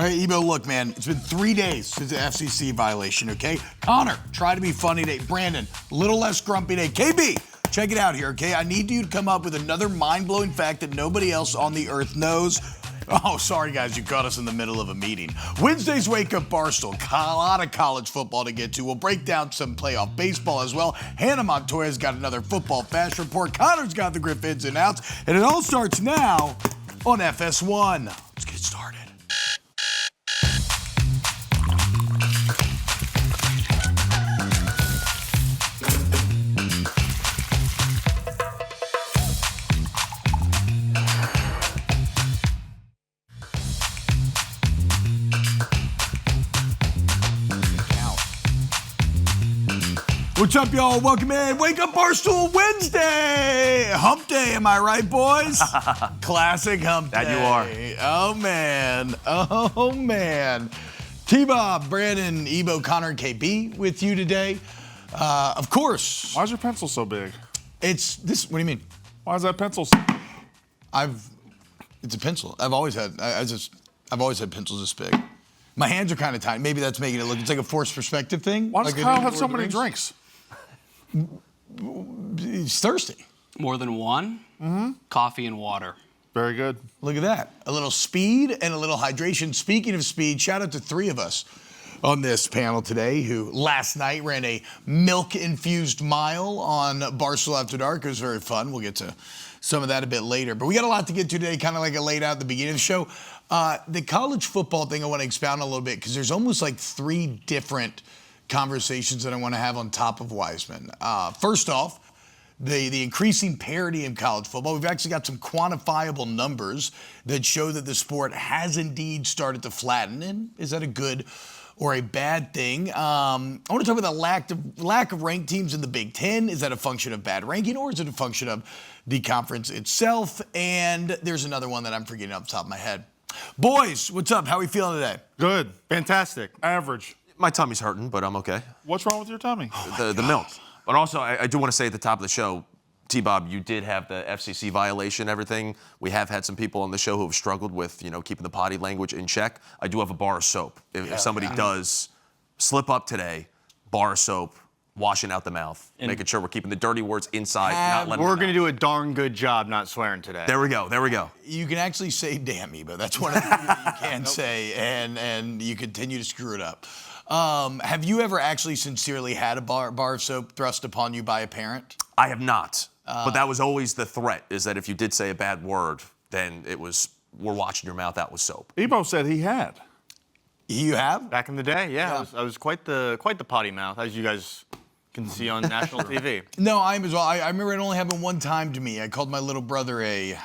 All right, Eboo, look, man, it's been 3 days since the FCC violation, okay? Connor, try to be funny today. Brandon, a little less grumpy today. KB, check it out here, okay? I need you to come up with another mind-blowing fact that nobody else on the earth knows. Oh, sorry, guys, you caught us in the middle of a meeting. Wednesday's Wake Up Barstool. A lot of college football to get to. We'll break down some playoff baseball as well. Hannah Montoya's got another football fast report. Connor's got the Griff-Ins Outs. And it all starts now on FS1. Let's get started. What's up, y'all? Welcome in. Wake Up Barstool Wednesday. Hump day, am I right, boys? Classic hump day. That you are. Oh, man. Oh, man. T-Bob, Brandon, Eboo, Connor, and KB with you today. Of course. Why is your pencil so big? It's this. What do you mean? Why is that pencil so It's a pencil. I've always had pencils this big. My hands are kind of tiny. Maybe that's making it look. It's like a forced perspective thing. Why does like Kyle have so many drinks? He's thirsty. More than one? Mm-hmm. Coffee and water. Very good. Look at that. A little speed and a little hydration. Speaking of speed, shout out to three of us on this panel today who last night ran a milk-infused mile on Barstool After Dark. It was very fun. We'll get to some of that a bit later. But we got a lot to get to today, kind of like I laid out at the beginning of the show. The college football thing I want to expound on a little bit because there's almost like three different conversations that I want to have on top of Wiseman. First off, the increasing parity in college football. We've actually got some quantifiable numbers that show that the sport has indeed started to flatten. And is that a good or a bad thing? I want to talk about the lack of ranked teams in the Big Ten. Is that a function of bad ranking or is it a function of the conference itself? And there's another one that I'm forgetting off the top of my head. Boys, what's up? How are we feeling today? Good. Fantastic. Average. My tummy's hurting, but I'm okay. What's wrong with your tummy? The milk. But also, I do want to say at the top of the show, T-Bob, you did have the FCC violation, everything. We have had some people on the show who have struggled with, keeping the potty language in check. I do have a bar of soap. If somebody does slip up today, bar of soap, washing out the mouth, making sure we're keeping the dirty words inside, not letting We're going to do a darn good job not swearing today. There we go. You can actually say damn me, but that's one of the things that you can say, and you continue to screw it up. Have you ever actually sincerely had a bar of soap thrust upon you by a parent? I have not. But that was always the threat, is that if you did say a bad word, then it was, we're washing your mouth out with soap. Eboo said he had. You have? Back in the day, yeah. I was quite the potty mouth, as you guys can see on national TV. No, I am as well. I remember it only happened one time to me. I called my little brother a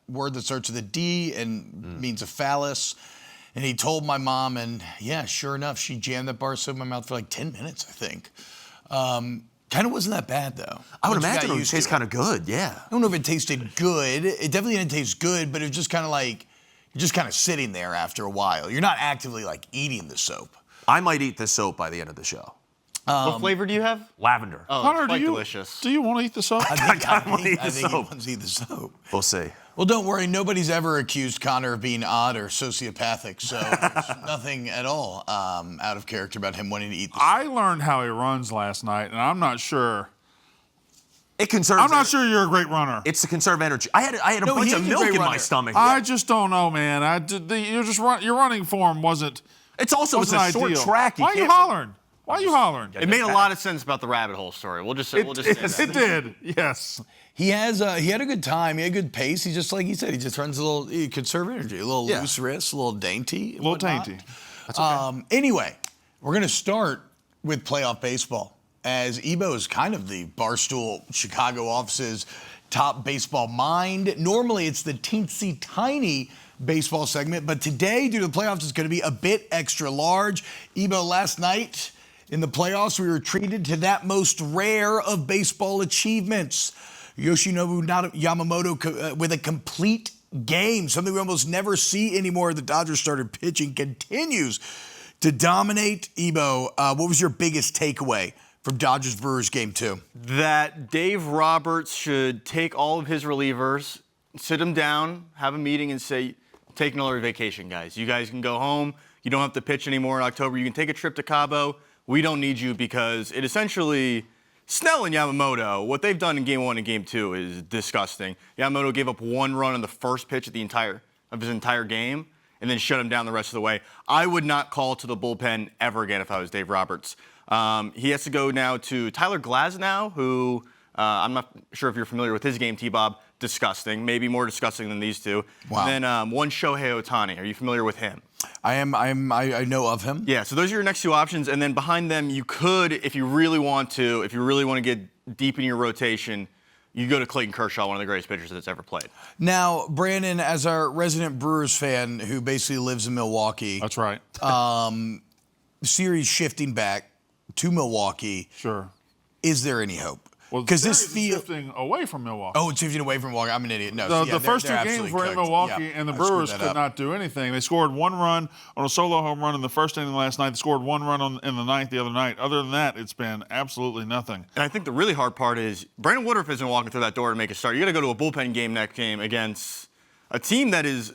word that starts with a D and means a phallus. And he told my mom, and yeah, sure enough, she jammed that bar of soap in my mouth for like 10 minutes, I think. Kind of wasn't that bad, though. I would imagine it would taste kind of good, yeah. I don't know if it tasted good. It definitely didn't taste good, but it was just kind of like, you're just kind of sitting there after a while. You're not actively like eating the soap. I might eat this soap by the end of the show. What flavor do you have? Lavender. Oh, Connor, it's quite delicious. Do you want to eat the soap? I think he soap. wants to eat the soap. We'll see. Well, don't worry. Nobody's ever accused Connor of being odd or sociopathic, so there's nothing at all out of character about him wanting to eat the soap. I learned how he runs last night, and I'm not sure. It conserves. I'm not sure you're a great runner. It's to conserve energy. I had a bunch of milk in my stomach. I just don't know, man. Your running form wasn't. It's also it's a ideal. short track. Why are you hollering? Why are you hollering? It made a lot of sense about the rabbit hole story. We'll just say that. It did, yes. He had a good time. He had a good pace. He just, like he said, he just runs a little, he conserve energy, a little loose wrist, a little dainty. A little dainty. That's okay. Anyway, we're going to start with playoff baseball, as Eboo is kind of the Barstool Chicago office's top baseball mind. Normally, it's the teensy tiny baseball segment, but today, due to the playoffs, it's going to be a bit extra large. Eboo, last night in the playoffs, we were treated to that most rare of baseball achievements. Yoshinobu Yamamoto with a complete game, something we almost never see anymore. The Dodgers started pitching, continues to dominate. Eboo, what was your biggest takeaway from Dodgers-Brewers Game 2? That Dave Roberts should take all of his relievers, sit them down, have a meeting and say, take another vacation, guys. You guys can go home. You don't have to pitch anymore in October. You can take a trip to Cabo. We don't need you because it essentially, Snell and Yamamoto, what they've done in Game 1 and Game 2 is disgusting. Yamamoto gave up 1 run on the first pitch of his entire game and then shut him down the rest of the way. I would not call to the bullpen ever again if I was Dave Roberts. He has to go now to Tyler Glasnow, who I'm not sure if you're familiar with his game, T-Bob. Disgusting, maybe more disgusting than these two. Wow. And then one Shohei Ohtani. Are you familiar with him? I know of him. Yeah, so those are your next 2 options. And then behind them, you could, if you really want to get deep in your rotation, you go to Clayton Kershaw, one of the greatest pitchers that's ever played. Now, Brandon, as our resident Brewers fan who basically lives in Milwaukee. That's right. Series shifting back to Milwaukee. Sure. Is there any hope? Well, Because this this feels. shifting away from Milwaukee. Oh, it's shifting away from Milwaukee. I'm an idiot. No, The first 2 games were in Milwaukee, and the Brewers could not do anything. They scored 1 run on a solo home run in the first inning last night. They scored 1 run in the 9th the other night. Other than that, it's been absolutely nothing. And I think the really hard part is Brandon Woodruff isn't walking through that door to make a start. You got to go to a bullpen game next game against a team that is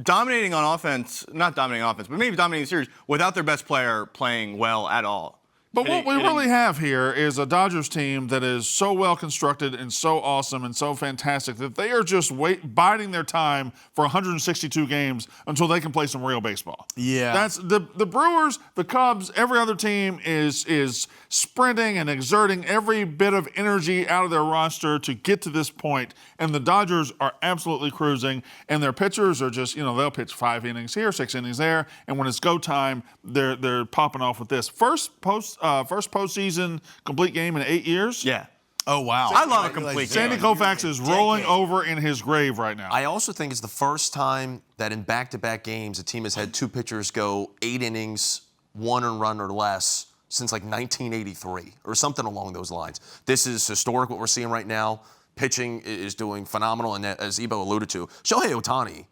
dominating on offense, not dominating offense, but maybe dominating the series without their best player playing well at all. But what we really have here is a Dodgers team that is so well constructed and so awesome and so fantastic that they are just biding their time for 162 games until they can play some real baseball. Yeah. That's the Brewers, the Cubs, every other team is sprinting and exerting every bit of energy out of their roster to get to this point, and the Dodgers are absolutely cruising, and their pitchers are just, they'll pitch 5 innings here, 6 innings there, and when it's go time, they're popping off with this. First postseason complete game in 8 years. Yeah. Oh, wow. I love a complete game. Sandy Koufax is rolling over in his grave right now. I also think it's the first time that in back-to-back games a team has had 2 pitchers go 8 innings, 1 run or less since like 1983 or something along those lines. This is historic what we're seeing right now. Pitching is doing phenomenal, and as Eboo alluded to, Shohei Ohtani,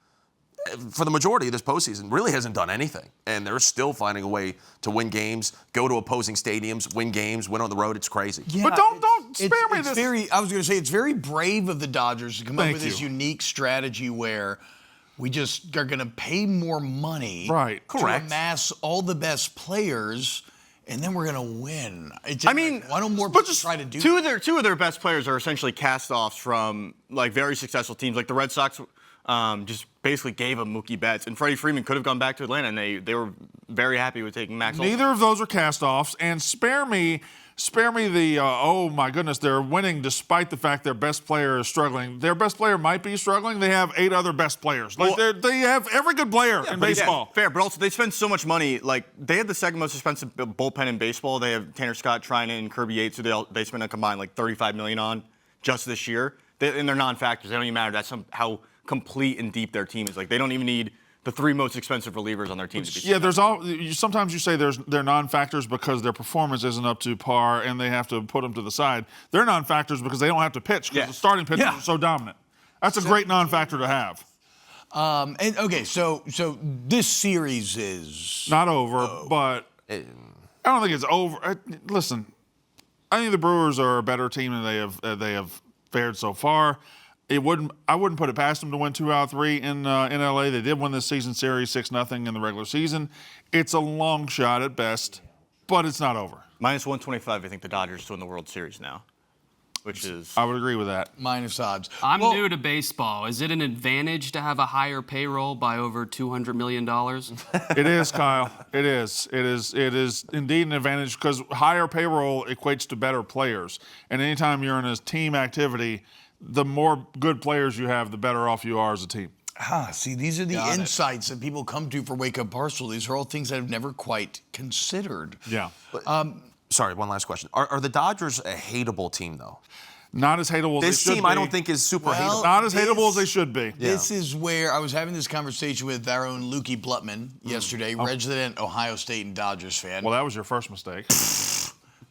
for the majority of this postseason, really hasn't done anything. And they're still finding a way to win games, go to opposing stadiums, win games, win on the road. It's crazy. Yeah, but don't spare me it's this. I was going to say, it's very brave of the Dodgers to come up Thank with this you. unique strategy where we just are going to pay more money Right. to Correct. amass all the best players, and then we're going to win. Why don't more but people try to do two that? of their best players are essentially cast-offs from like very successful teams, like the Red Sox. Just basically gave him Mookie Betts, and Freddie Freeman could have gone back to Atlanta, and they were very happy with taking Max. Neither of those are cast-offs, and spare me the, oh my goodness, they're winning despite the fact their best player is struggling. Their best player might be struggling. They have 8 other best players. Like they have every good player in baseball. Yeah, fair, but also they spend so much money. Like they have the second most expensive bullpen in baseball. They have Tanner Scott, Trinan, and Kirby Yates, who they spend a combined like $35 million on just this year. And they're non-factors. They don't even matter. That's how complete and deep their team is. Like they don't even need the 3 most expensive relievers on their team to be. Yeah, sometimes you say they're non-factors because their performance isn't up to par and they have to put them to the side. They're non-factors because they don't have to pitch because the starting pitchers are so dominant. That's a great non-factor to have. And okay, so this series is Not over, but I don't think it's over. Listen, I think the Brewers are a better team than they have fared so far. I wouldn't put it past them to win 2 out of 3 in LA. They did win this season series 6-0 in the regular season. It's a long shot at best, but it's not over. Minus 125. I think the Dodgers to win the World Series now, which is. I would agree with that. minus odds. I'm new to baseball. Is it an advantage to have a higher payroll by over $200 million? It is, Kyle. It is. It is indeed an advantage because higher payroll equates to better players. And anytime you're in a team activity, the more good players you have, the better off you are as a team. See, these are the insights that people come to for Wake Up Barstool. These are all things I've never quite considered. Yeah. Sorry, one last question. Are the Dodgers a hateable team, though? Not as hateable as This they should team be. I don't think is super hateable. Not as hateable as they should be. This is where I was having this conversation with our own Lukey Blutman yesterday, resident Ohio State and Dodgers fan. Well, that was your first mistake.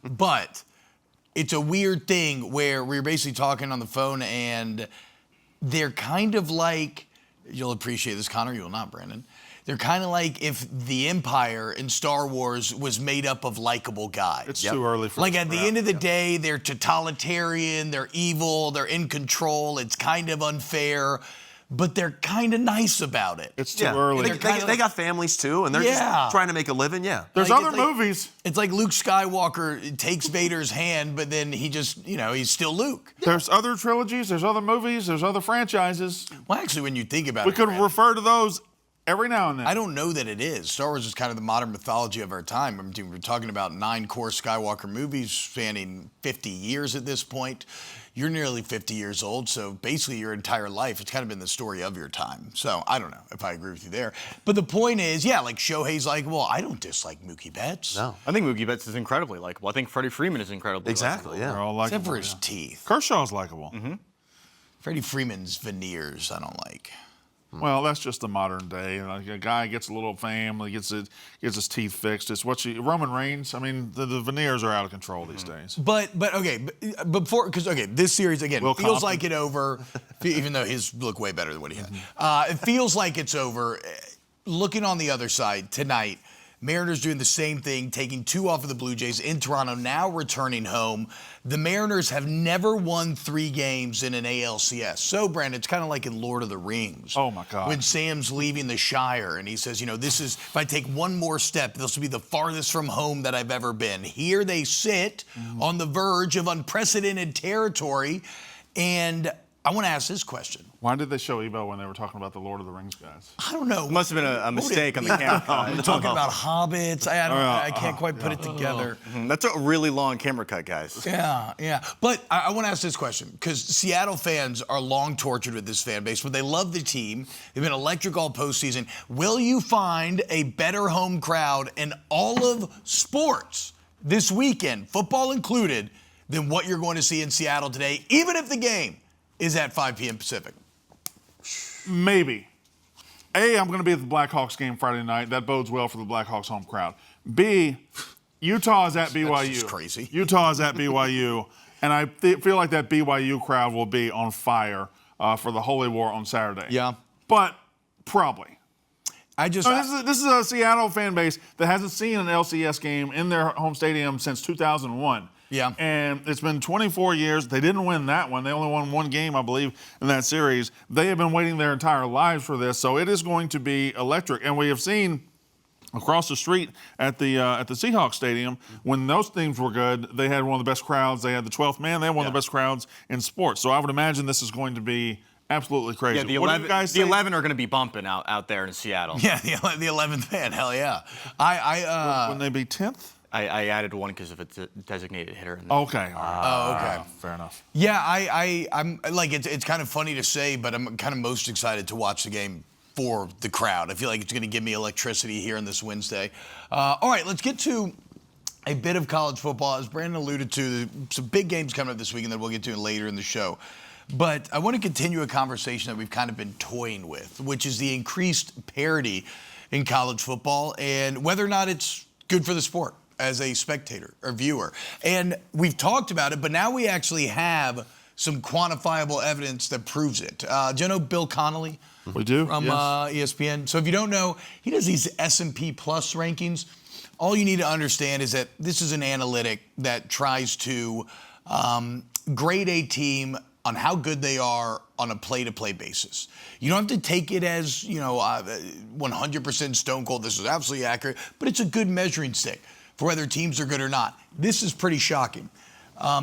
But it's a weird thing where we're basically talking on the phone and they're kind of like, you'll appreciate this, Connor, you will not, Brandon. They're kind of like if the Empire in Star Wars was made up of likable guys. It's too early for Like this at the crap. end of the day, they're totalitarian, they're evil, they're in control, it's kind of unfair. but they're kind of nice about it. It's too early. They got families too, and they're just trying to make a living. Yeah. There's Like, other movies. It's like Luke Skywalker takes Vader's hand, but then he just, he's still Luke. There's other trilogies. There's other movies. There's other franchises. Well, actually, when you think about We it, could Grant, refer to those every now and then. I don't know that it is. Star Wars is kind of the modern mythology of our time. I mean, we're talking about 9 core Skywalker movies spanning 50 years at this point. You're nearly 50 years old, so basically your entire life, it's kind of been the story of your time. So I don't know if I agree with you there. But the point is, like Shohei's like, well, I don't dislike Mookie Betts. No. I think Mookie Betts is incredibly likable. I think Freddie Freeman is incredibly Exactly. They're Yeah. all likable. Except for his teeth. Kershaw's likable. Freddie Freeman's veneers, I don't like. Well, that's just the modern day. Like a guy gets a little fame, gets his teeth fixed. It's Roman Reigns. I mean, the veneers are out of control these days. But this series again Will feels Compton. like it over, even though his look way better than what he had. It feels like it's over. Looking on the other side tonight, Mariners doing the same thing, taking 2 off of the Blue Jays in Toronto, now returning home. The Mariners have never won 3 games in an ALCS. So, Brandon, it's kind of like in Lord of the Rings. Oh, my God. When Sam's leaving the Shire and he says, this is, if I take one more step, this will be the farthest from home that I've ever been. Here they sit on the verge of unprecedented territory. And I want to ask this question. Why did they show Eboo when they were talking about the Lord of the Rings guys? I don't know. Must have been a mistake on the camera cut. They're talking about hobbits. I can't quite put it together. That's a really long camera cut, guys. Yeah. But I want to ask this question, because Seattle fans are long tortured with this fan base, but they love the team. They've been electric all postseason. Will you find a better home crowd in all of sports this weekend, football included, than what you're going to see in Seattle today, even if the game is at 5 p.m. Pacific? Maybe. A, I'm going to be at the Blackhawks game Friday night. That bodes well for the Blackhawks home crowd. B, Utah is at BYU. That's just crazy. Utah is at BYU, and I feel like that BYU crowd will be on fire for the Holy War on Saturday. Yeah. But probably. This This is a Seattle fan base that hasn't seen an LCS game in their home stadium since 2001. Yeah. And it's been 24 years. They didn't win that one. They only won 1 game, I believe, in that series. They have been waiting their entire lives for this, so it is going to be electric. And we have seen across the street at the Seahawks Stadium, when those teams were good, they had one of the best crowds. They had the 12th man. They had one of the best crowds in sports. So I would imagine this is going to be absolutely crazy. Yeah, the What do you guys say? 11 are going to be bumping out there in Seattle. Yeah, the 11th man. Hell yeah. Wouldn't they be 10th? I added 1 because of it's a designated hitter. In there. Okay. All right. Okay. Fair enough. Yeah, I'm like, it's kind of funny to say, but I'm kind of most excited to watch the game for the crowd. I feel like it's going to give me electricity here on this Wednesday. All right, let's get to a bit of college football. As Brandon alluded to, some big games coming up this weekend that we'll get to later in the show. But I want to continue a conversation that we've kind of been toying with, which is the increased parity in college football and whether or not it's good for the sport as a spectator or viewer. And we've talked about it, but now we actually have some quantifiable evidence that proves it. Do you know Bill Connolly? We do? From Yes. ESPN. So if you don't know, he does these S&P Plus rankings. All you need to understand is that this is an analytic that tries to grade a team on how good they are on a play-to-play basis. You don't have to take it as, 100% stone cold, this is absolutely accurate, but it's a good measuring stick for whether teams are good or not. This is pretty shocking.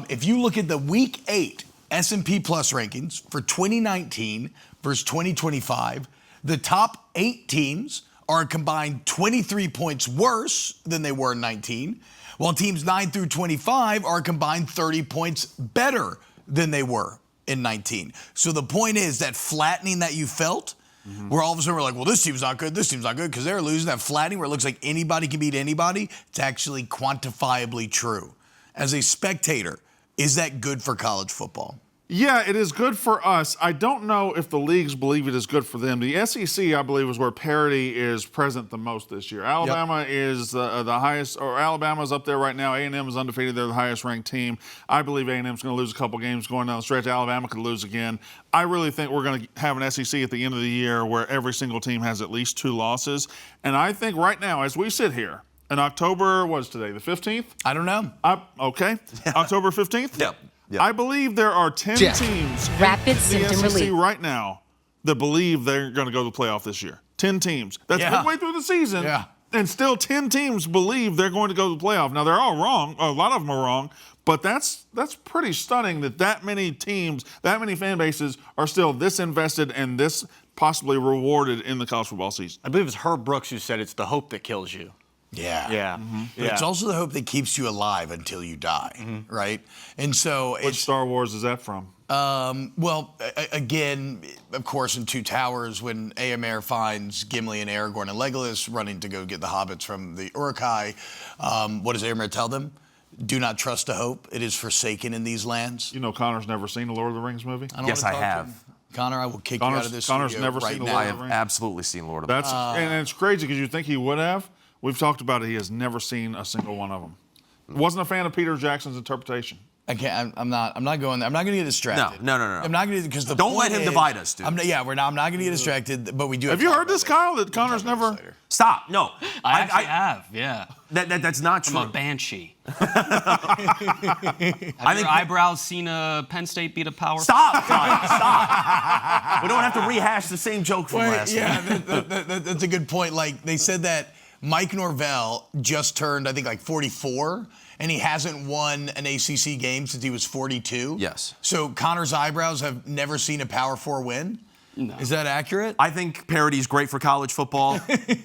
If you look at the Week 8 S&P Plus rankings for 2019 versus 2025, the top 8 teams are combined 23 points worse than they were in 19, while teams 9 through 25 are combined 30 points better than they were in 19. So the point is that flattening that you felt, where all of a sudden we're like, well, this team's not good, because they're losing, that flattening where it looks like anybody can beat anybody, it's actually quantifiably true. As a spectator, is that good for college football? Yeah, it is good for us. I don't know if the leagues believe it is good for them. The SEC, I believe, is where parity is present the most this year. Alabama is the highest, or Alabama's up there right now. A&M is undefeated. They're the highest-ranked team. I believe A&M's going to lose a couple games going down the stretch. Alabama could lose again. I really think we're going to have an SEC at the end of the year where every single team has at least 2 losses. And I think right now, as we sit here, in October, what is today, the 15th? I don't know. Okay. October 15th? Yep. I believe there are 10 teams Rapid in the symptom SEC relief. right now that believe they're going to go to the playoff this year. 10 teams. That's midway through the season. Yeah. And still 10 teams believe they're going to go to the playoff. Now, they're all wrong. A lot of them are wrong. But that's pretty stunning that many teams, that many fan bases are still this invested and this possibly rewarded in the college football season. I believe it's Herb Brooks who said it's the hope that kills you. Yeah. Yeah. But it's also the hope that keeps you alive until you die, right? And so Which Star Wars is that from? Well, again, of course, in Two Towers, when Éomer finds Gimli and Aragorn and Legolas running to go get the hobbits from the Uruk-hai, what does Éomer tell them? Do not trust a hope. It is forsaken in these lands. You know Connor's never seen a Lord of the Rings movie? Yes, I have. Connor, I will kick you out of this Connor's studio never right seen now. a Lord I of the have Rings. absolutely seen Lord of the Rings. And it's crazy because you think he would have. We've talked about it. He has never seen a single one of them. Wasn't a fan of Peter Jackson's interpretation. I can't. I'm not going there. I'm not going to get distracted. No. I'm not going to because the Don't let point him is- divide us, dude. I'm not going to get distracted. But we do. Have to you talk heard about this, Kyle, that Connor's never... Stop. No. I actually have, yeah. That's not I'm true. a banshee. Have your eyebrows seen a Penn State beat a Power? Stop, Kyle. Stop. We don't have to rehash the same joke from last week. Yeah, that's a good point. Like they said that Mike Norvell just turned, I think, like 44, and he hasn't won an ACC game since he was 42. Yes. So Connor's eyebrows have never seen a Power 4 win. No. Is that accurate? I think parity is great for college football.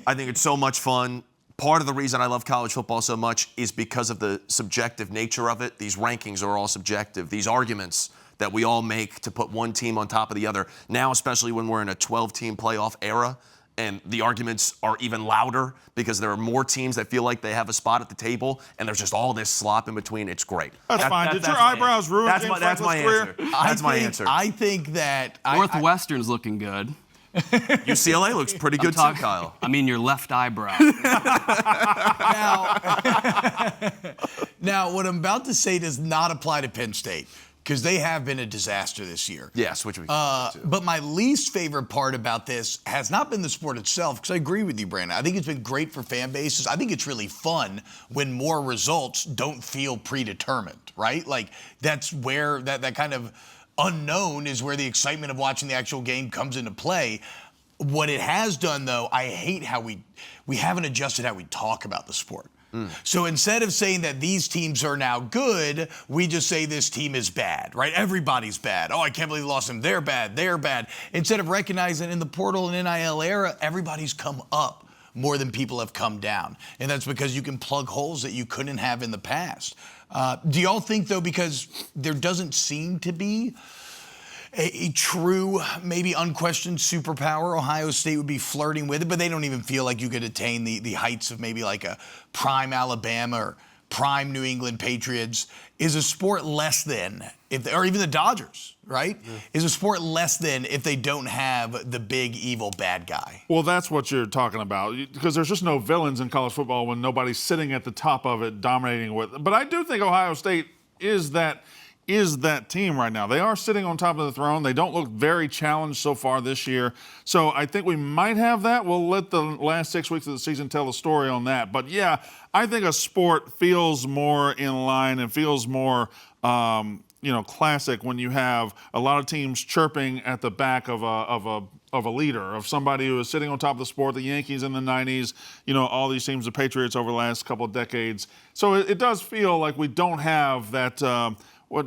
I think it's so much fun. Part of the reason I love college football so much is because of the subjective nature of it. These rankings are all subjective. These arguments that we all make to put one team on top of the other. Now, especially when we're in a 12-team playoff era, and the arguments are even louder because there are more teams that feel like they have a spot at the table, and there's just all this slop in between. It's great. That's fine. Did your eyebrows ruin James That's my Franklin's answer. That's my answer. I think that Northwestern's looking good. UCLA looks pretty good too, Kyle. I mean, your left eyebrow. Now, what I'm about to say does not apply to Penn State because they have been a disaster this year. Yes, which we But my least favorite part about this has not been the sport itself, because I agree with you, Brandon. I think it's been great for fan bases. I think it's really fun when more results don't feel predetermined, right? Like that's where that kind of unknown is where the excitement of watching the actual game comes into play. What it has done, though, I hate how we haven't adjusted how we talk about the sport. So instead of saying that these teams are now good, we just say this team is bad, right? Everybody's bad. Oh, I can't believe we lost them. They're bad. They're bad. Instead of recognizing in the portal and NIL era, everybody's come up more than people have come down. And that's because you can plug holes that you couldn't have in the past. Do y'all think, though, because there doesn't seem to be a true, maybe unquestioned superpower, Ohio State would be flirting with it, but they don't even feel like you could attain the heights of maybe like a prime Alabama or prime New England Patriots. Is a sport less than, or even the Dodgers, right? Yeah. Is a sport less than if they don't have the big evil bad guy? Well, that's what you're talking about, because there's just no villains in college football when nobody's sitting at the top of it dominating with. But I do think Ohio State is that team right now. They are sitting on top of the throne. They don't look very challenged so far this year. So I think we might have that. We'll let the last 6 weeks of the season tell the story on that. But yeah, I think a sport feels more in line and feels more classic when you have a lot of teams chirping at the back of a leader, of somebody who is sitting on top of the sport. The Yankees in the 90s, all these teams, the Patriots over the last couple of decades. So it does feel like we don't have that what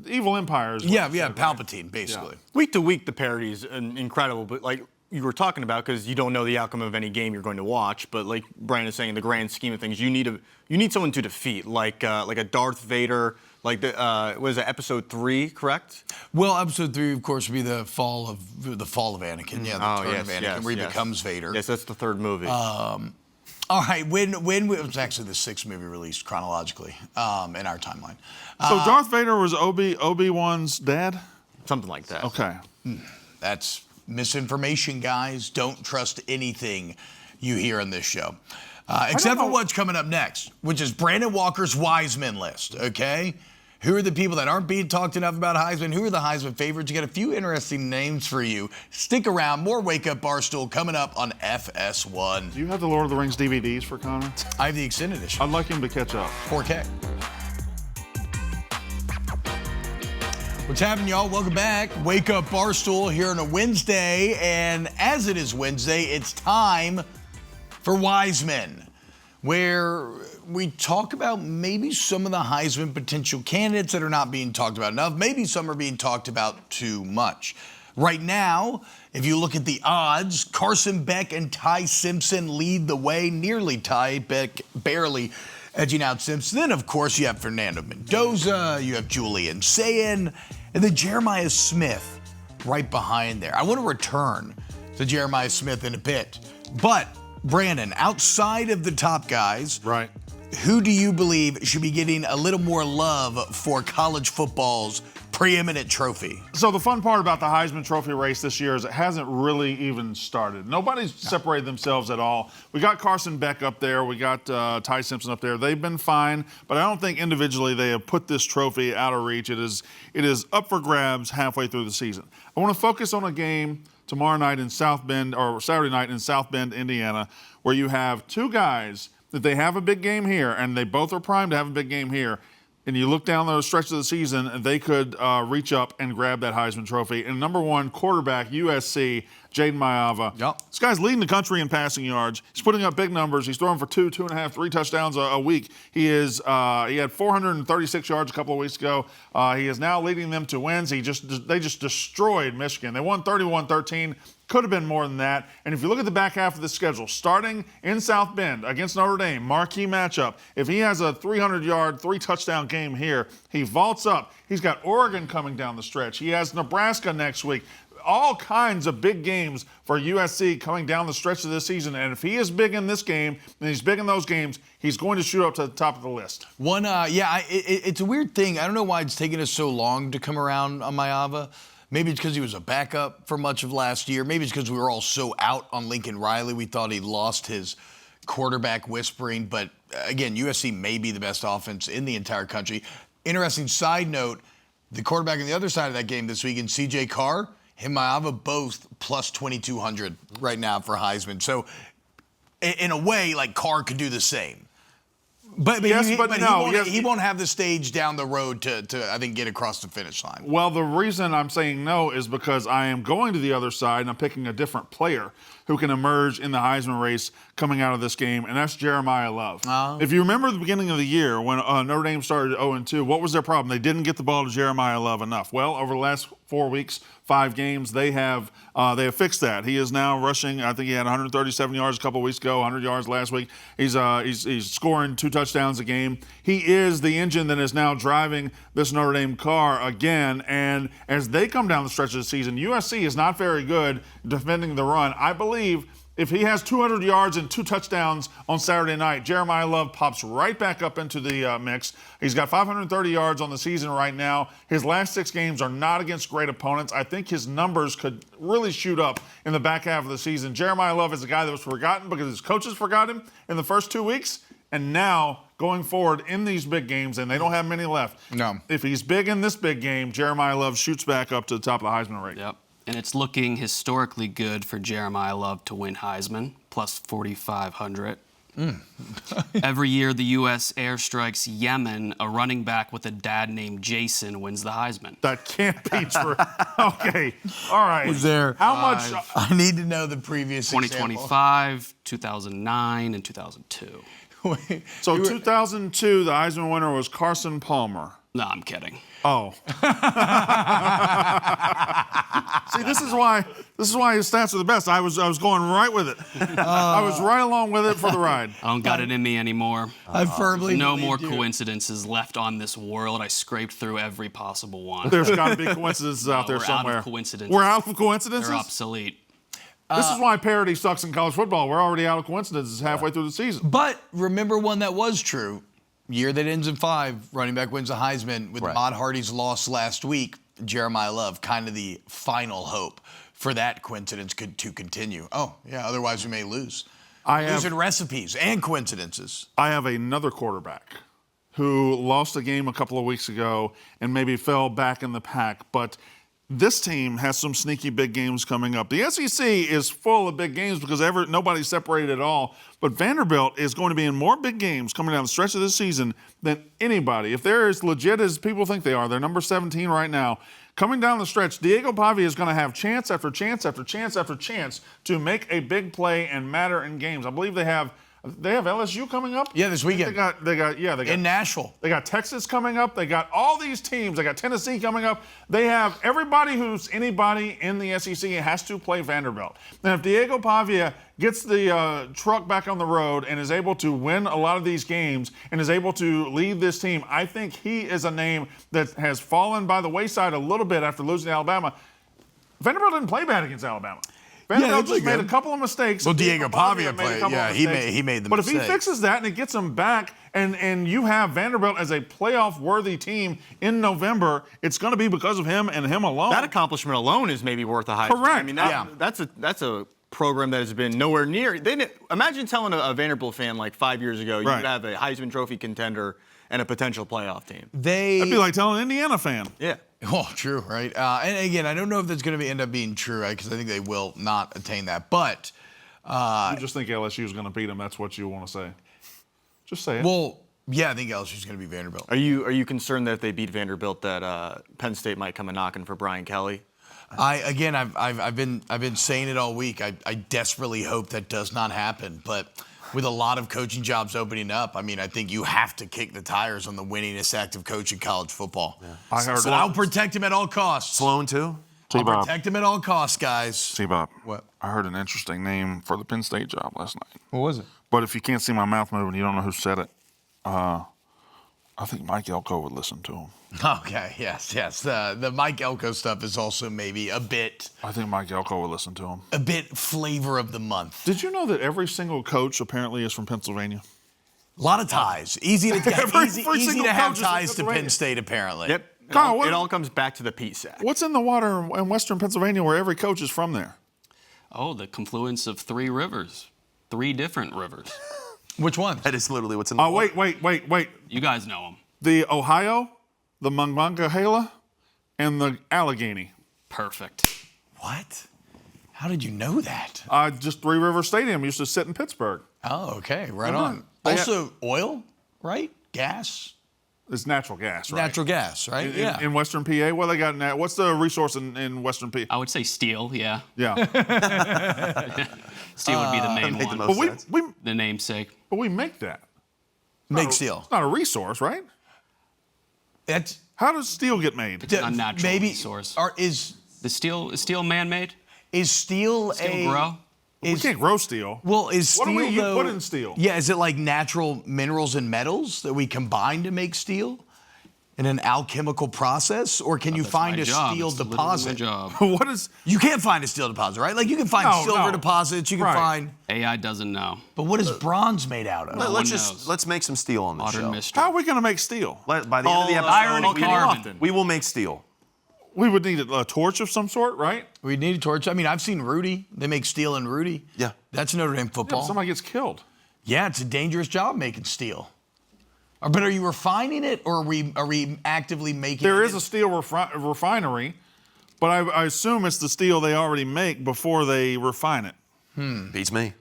evil empires. Yeah, Palpatine, basically. Yeah. Week to week, the parity is incredible, but like you were talking about, because you don't know the outcome of any game you're going to watch. But like Brian is saying, in the grand scheme of things, you need someone to defeat, like a Darth Vader. Like was it episode 3, correct? Well, episode 3, of course, would be the fall of Anakin. Yeah, the turn of Anakin, where he becomes Vader. Yes, that's the third movie. All right, when it was actually the 6th movie released chronologically in our timeline. So Darth Vader was Obi-Wan's dad? Something like that. Okay. That's misinformation, guys. Don't trust anything you hear on this show. Except for what's coming up next, which is Brandon Walker's Wise Men list, okay? Who are the people that aren't being talked enough about Heisman? Who are the Heisman favorites? You got a few interesting names for you. Stick around. More Wake Up Barstool coming up on FS1. Do you have the Lord of the Rings DVDs for Connor? I have the extended edition. I'd like him to catch up. 4K. What's happening, y'all? Welcome back. Wake Up Barstool here on a Wednesday. And as it is Wednesday, it's time for Wiseman, where we talk about maybe some of the Heisman potential candidates that are not being talked about enough. Maybe some are being talked about too much. Right now, if you look at the odds, Carson Beck and Ty Simpson lead the way, nearly Ty, Beck barely edging out Simpson. Then, of course, you have Fernando Mendoza, you have Julian Sayin, and then Jeremiah Smith right behind there. I want to return to Jeremiah Smith in a bit. But, Brandon, outside of the top guys, Right. who do you believe should be getting a little more love for college football's preeminent trophy? So the fun part about the Heisman Trophy race this year is it hasn't really even started. Nobody's separated themselves at all. We got Carson Beck up there. We got Ty Simpson up there. They've been fine, but I don't think individually they have put this trophy out of reach. It is up for grabs halfway through the season. I want to focus on a game tomorrow night in South Bend, or Saturday night in South Bend, Indiana, where you have two guys that they have a big game here, and they both are primed to have a big game here. And you look down the stretch of the season, they could reach up and grab that Heisman Trophy. And number one quarterback, USC, Jaden Maiava. Yep. This guy's leading the country in passing yards. He's putting up big numbers. He's throwing for 2.5, 3 touchdowns a week. He had 436 yards a couple of weeks ago. He is now leading them to wins. They just destroyed Michigan. They won 31-13. Could have been more than that. And if you look at the back half of the schedule, starting in South Bend against Notre Dame, marquee matchup, if he has a 300-yard, 3-touchdown game here, he vaults up. He's got Oregon coming down the stretch. He has Nebraska next week. All kinds of big games for USC coming down the stretch of this season. And if he is big in this game, and he's big in those games, he's going to shoot up to the top of the list. It's a weird thing. I don't know why it's taken us so long to come around on Maiava. Maybe it's because he was a backup for much of last year. Maybe it's because we were all so out on Lincoln Riley. We thought he'd lost his quarterback whispering. But, again, USC may be the best offense in the entire country. Interesting side note, the quarterback on the other side of that game this week in C.J. Carr, him and Maiava both plus 2,200 right now for Heisman. So, in a way, like, Carr could do the same. But he won't have the stage down the road to I think, get across the finish line. Well, the reason I'm saying no is because I am going to the other side and I'm picking a different player who can emerge in the Heisman race coming out of this game, and that's Jeremiah Love. If you remember the beginning of the year when Notre Dame started 0-2, what was their problem? They didn't get the ball to Jeremiah Love enough. Well, over the last 4 weeks, 5 games, they have fixed that. He is now rushing. I think he had 137 yards a couple of weeks ago, 100 yards last week. He's scoring 2 touchdowns a game. He is the engine that is now driving this Notre Dame car again. And as they come down the stretch of the season, USC is not very good defending the run. I believe if he has 200 yards and 2 touchdowns on Saturday night, Jeremiah Love pops right back up into the mix. He's got 530 yards on the season right now. His last 6 games are not against great opponents. I think his numbers could really shoot up in the back half of the season. Jeremiah Love is a guy that was forgotten because his coaches forgot him in the first 2 weeks. And now, going forward in these big games, and they don't have many left. No. If he's big in this big game, Jeremiah Love shoots back up to the top of the Heisman rate. Yep. And it's looking historically good for Jeremiah Love to win Heisman, plus 4,500. Every year, the U.S. airstrikes Yemen, a running back with a dad named Jason wins the Heisman. That can't be true. Okay. All right. Is there How much? I need to know the previous 2025, 2009, and 2002. So 2002, the Heisman winner was Carson Palmer. No, I'm kidding. Oh. See, this is why his stats are the best. I was going right with it. I was right along with it for the ride. I don't got it in me anymore. I firmly No believe more you. coincidences left on this world. I scraped through every possible one. There's got to be coincidences out there we're somewhere. out of coincidences. We're out of coincidences? They're obsolete. This is why parity sucks in college football. We're already out of coincidences halfway through the season. But remember one that was true. Year that ends in 5, running back wins the Heisman with Ahmad Hardy's loss last week. Jeremiah Love, kind of the final hope for that coincidence to continue. Oh, yeah, otherwise we may lose. Losing recipes and coincidences. I have another quarterback who lost a game a couple of weeks ago and maybe fell back in the pack, but this team has some sneaky big games coming up. The SEC is full of big games because nobody's separated at all. But Vanderbilt is going to be in more big games coming down the stretch of this season than anybody. If they're as legit as people think they are, they're number 17 right now. Coming down the stretch, Diego Pavia is going to have chance after chance after chance after chance to make a big play and matter in games. I believe they have LSU coming up. Yeah, this weekend. They got in Nashville. They got Texas coming up. They got all these teams. They got Tennessee coming up. They have everybody who's anybody in the SEC has to play Vanderbilt. And if Diego Pavia gets the truck back on the road and is able to win a lot of these games and is able to lead this team, I think he is a name that has fallen by the wayside a little bit after losing to Alabama. Vanderbilt didn't play bad against Alabama. Vanderbilt just made a couple of mistakes. Well, Diego Pavia played. Yeah, he made the But mistakes. if he fixes that and it gets him back, and you have Vanderbilt as a playoff-worthy team in November, it's going to be because of him and him alone. That accomplishment alone is maybe worth a Heisman. Correct. I mean, that's a program that has been nowhere near. Imagine telling a Vanderbilt fan like 5 years ago you would have a Heisman Trophy contender and a potential playoff team. That'd be like telling an Indiana fan. Yeah. Oh, true, right? And again, I don't know if that's going to end up being true, right? Because I think they will not attain that. But you just think LSU is going to beat them. That's what you want to say. Just say it. Well, yeah, I think LSU is going to be Vanderbilt. Are you concerned that if they beat Vanderbilt that Penn State might come a knocking for Brian Kelly? I've been saying it all week. I desperately hope that does not happen. But with a lot of coaching jobs opening up, I mean, I think you have to kick the tires on the winningest active coach in college football. Yeah. So I'll protect him at all costs. Sloan too? I'll protect him at all costs, guys. T-Bob. What? I heard an interesting name for the Penn State job last night. What was it? But if you can't see my mouth moving, you don't know who said it. I think Mike Elko would listen to him. Okay, yes. The Mike Elko stuff is also maybe a bit. I think Mike Elko would listen to him. A bit flavor of the month. Did you know that every single coach apparently is from Pennsylvania? A lot of ties. Easy to single have coach is ties to from Penn State, apparently. Yep. Kyle, It all comes back to the PSAC. What's in the water in western Pennsylvania where every coach is from there? Oh, the confluence of 3 rivers. 3 different rivers. Which one? That is literally what's in the Oh, wait. You guys know them. The Ohio, the Monongahela, and the Allegheny. Perfect. What? How did you know that? Just Three River Stadium used to sit in Pittsburgh. Oh, okay. Right Uh-huh. on. Also, oil, right? Gas? It's natural gas, right? Natural gas, right? Yeah. In Western PA, what they got now? What's the resource in Western PA? I would say steel, yeah. Yeah. Steel would be the main made the one. most But sense. The namesake. we make that. Make steel. It's not a resource, right? That's How does steel get made? It's an unnatural maybe, resource. Is Is steel man-made? steel Steel grow? We can't grow steel. Well, is What do steel we though, put in steel? Yeah, is it like natural minerals and metals that we combine to make steel in an alchemical process, or can you find My a job. steel It's literally deposit? My job. What is? You can't find a steel deposit, right? Like you can find No, silver no. deposits, you can Right. find, AI doesn't know. but what is bronze made out of? No. Let's one just knows. let's make some steel on the Modern show. mystery. How are we going to make steel? By the end of the episode, iron and Kenny carbon. Lofton. we will make steel. We would need a torch of some sort, right? We need a torch. I mean, I've seen Rudy. They make steel in Rudy. Yeah. That's Notre Dame Yeah, football. somebody gets killed. Yeah, it's a dangerous job making steel. But are you refining it, or are we actively making There it? is a steel refinery, but I assume it's the steel they already make before they refine it. Beats me.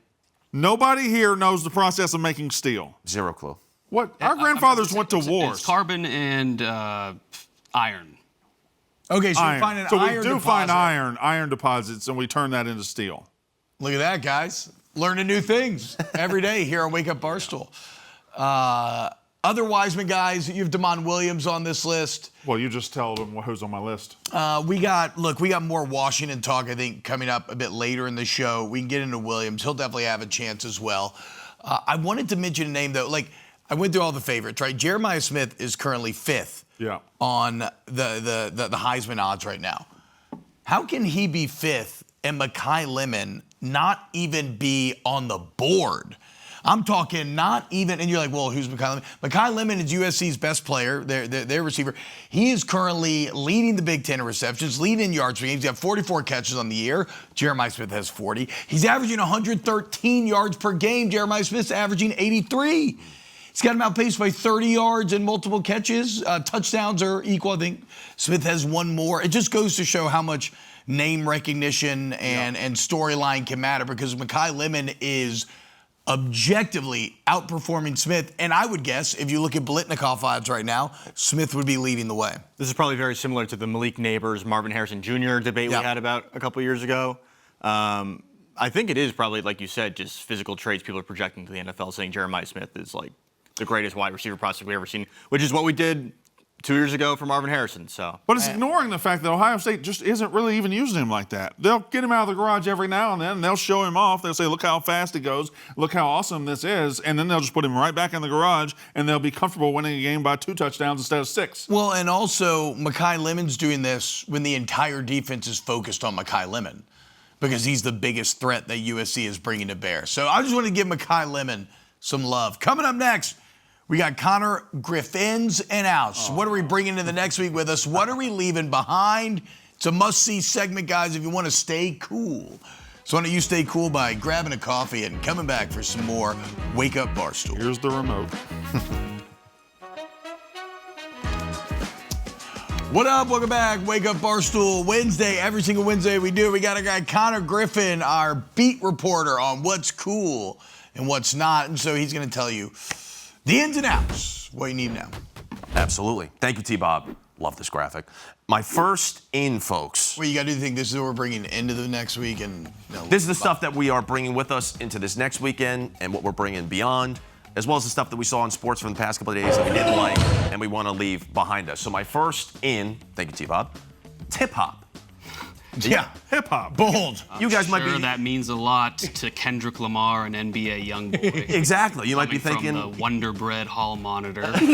Nobody here knows the process of making steel. Zero clue. What? Our grandfathers went to It's wars. carbon and iron. Okay, so you Iron. find an So we iron do deposit. find iron deposits, and we turn that into steel. Look at that, guys. Learning new things every day here on Wake Up Barstool. Other Wiseman guys, you have Damon Williams on this list. Well, you just tell them who's on my list. We got more Washington talk, I think, coming up a bit later in the show. We can get into Williams. He'll definitely have a chance as well. I wanted to mention a name, though. Like, I went through all the favorites, right? Jeremiah Smith is currently 5th on the Heisman odds right now. How can he be 5th and Mekhi Lemon not even be on the board? I'm talking not even, and you're like, well, who's Mekhi Lemon? Mekhi Lemon is USC's best player, their receiver. He is currently leading the Big Ten in receptions, leading in yards per game. He's got 44 catches on the year. Jeremiah Smith has 40. He's averaging 113 yards per game. Jeremiah Smith's averaging 83. He's got him outpaced by 30 yards and multiple catches. Touchdowns are equal. I think Smith has one more. It just goes to show how much name recognition and storyline can matter, because Mekhi Lemon is objectively outperforming Smith. And I would guess, if you look at Blitnikoff odds right now, Smith would be leading the way. This is probably very similar to the Malik Neighbors, Marvin Harrison Jr. debate we had about a couple years ago. I think it is probably, like you said, just physical traits people are projecting to the NFL, saying Jeremiah Smith is like the greatest wide receiver prospect we've ever seen, which is what we did 2 years ago for Marvin Harrison. So, but it's ignoring the fact that Ohio State just isn't really even using him like that. They'll get him out of the garage every now and then, and they'll show him off. They'll say, look how fast he goes, look how awesome this is, and then they'll just put him right back in the garage, and they'll be comfortable winning a game by 2 touchdowns instead of 6. Well, and also, Mekhi Lemon's doing this when the entire defense is focused on Mekhi Lemon, because he's the biggest threat that USC is bringing to bear. So I just want to give Mekhi Lemon some love. Coming up next, we got Connor Griffins and Outs. What are we bringing to the next week with us? What are we leaving behind? It's a must-see segment, guys, if you want to stay cool. So why don't you stay cool by grabbing a coffee and coming back for some more Wake Up Barstool. Here's the remote. What up? Welcome back. Wake Up Barstool Wednesday. Every single Wednesday we do. We got a guy, Connor Griffin, our beat reporter on what's cool and what's not. And so he's going to tell you the ins and outs, what you need now. Absolutely. Thank you, T-Bob. Love this graphic. My first in, folks. Well, you got to think this is what we're bringing into the next week. And this is the stuff that we are bringing with us into this next weekend and what we're bringing beyond, as well as the stuff that we saw in sports from the past couple of days that we didn't like and we want to leave behind us. So my first in, thank you, T-Bob, hip-hop. Yeah, hip-hop. Bold. You guys might Sure, be... that means a lot to Kendrick Lamar and NBA YoungBoy. Exactly. You might be thinking... From the Wonder Bread Hall monitor. We're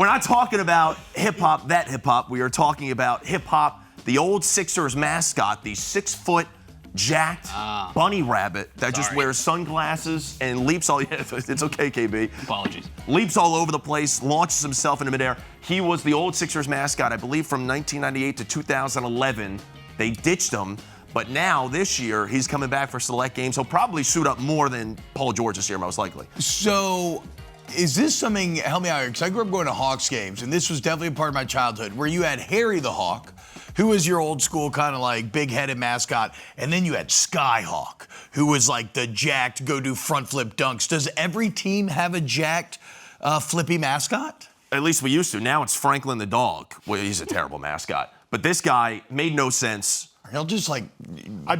not talking about hip-hop, that hip-hop. We are talking about hip-hop, the old Sixers mascot, the 6-foot jacked bunny rabbit that just wears sunglasses and leaps all... Yeah, it's okay, KB. Apologies. Leaps all over the place, launches himself into midair. He was the old Sixers mascot, I believe, from 1998 to 2011. They ditched him, but now, this year, he's coming back for select games. He'll probably suit up more than Paul George this year, most likely. So, is this something, help me out here, because I grew up going to Hawks games, and this was definitely a part of my childhood, where you had Harry the Hawk, who was your old school kind of like big-headed mascot, and then you had Skyhawk, who was like the jacked, go-do front flip dunks. Does every team have a jacked, flippy mascot? At least we used to. Now it's Franklin the dog. Well, he's a terrible mascot. But this guy made no sense. He'll just like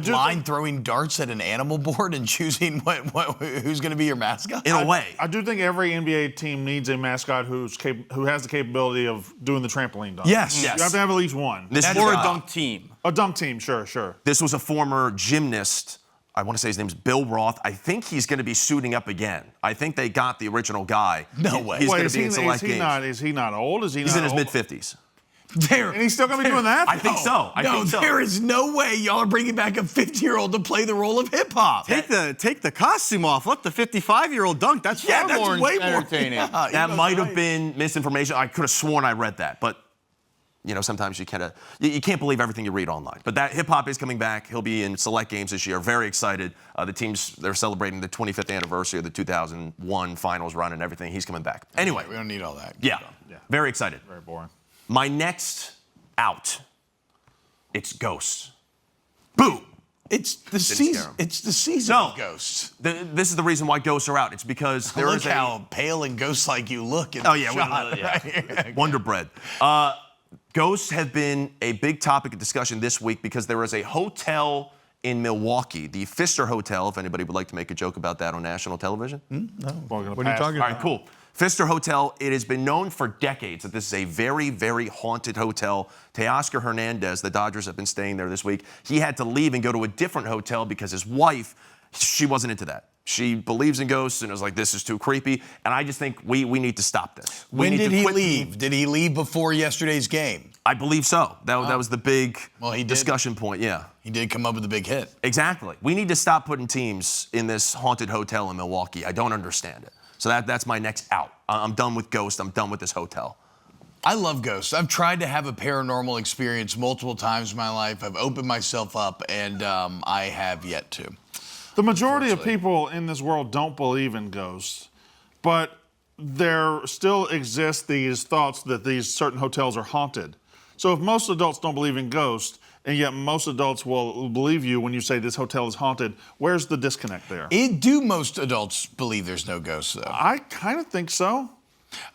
line throwing darts at an animal board and choosing who's going to be your mascot? In a way. I do think every NBA team needs a mascot who has the capability of doing the trampoline dunk. Yes. You have to have at least one. Or a dunk team. A dunk team, sure. This was a former gymnast. I want to say his name's Bill Roth. I think he's going to be suiting up again. I think they got the original guy. No way. He's going to be in select games. Is he not old? He's in his mid-50s. And he's still going to be doing that? I think so. I think so. There is no way y'all are bringing back a 50-year-old to play the role of hip-hop. Take the costume off. Let the 55-year-old dunk. That's far more way entertaining. Yeah, that might have been misinformation. I could have sworn I read that, but you know, sometimes you can't believe everything you read online. But that hip-hop is coming back. He'll be in select games this year. Very excited. The teams, they're celebrating the 25th anniversary of the 2001 finals run and everything. He's coming back. Anyway. We don't need all that. Yeah. Very excited. Very boring. My next out, it's Ghosts. Boo! It's the season. It's the season of Ghosts. This is the reason why Ghosts are out. It's because there is how pale and ghost-like you look in the shot. Right? Wonder Bread. Ghosts have been a big topic of discussion this week because there is a hotel in Milwaukee, the Pfister Hotel, if anybody would like to make a joke about that on national television. No. What are you talking about? All right, cool. Pfister Hotel, it has been known for decades that this is a very, very haunted hotel. Teoscar Hernandez, the Dodgers have been staying there this week. He had to leave and go to a different hotel because his wife, she wasn't into that. She believes in ghosts and was like, this is too creepy. And I just think we need to stop this. When did he leave? Did he leave before yesterday's game? I believe so. That was the big he discussion point, yeah. He did come up with a big hit. Exactly. We need to stop putting teams in this haunted hotel in Milwaukee. I don't understand it. So that's my next out. I'm done with ghosts. I'm done with this hotel. I love ghosts. I've tried to have a paranormal experience multiple times in my life. I've opened myself up, and I have yet to. The majority of people in this world don't believe in ghosts, but there still exist these thoughts that these certain hotels are haunted. So if most adults don't believe in ghosts, and yet most adults will believe you when you say this hotel is haunted, where's the disconnect there? Do most adults believe there's no ghosts, though? I kind of think so.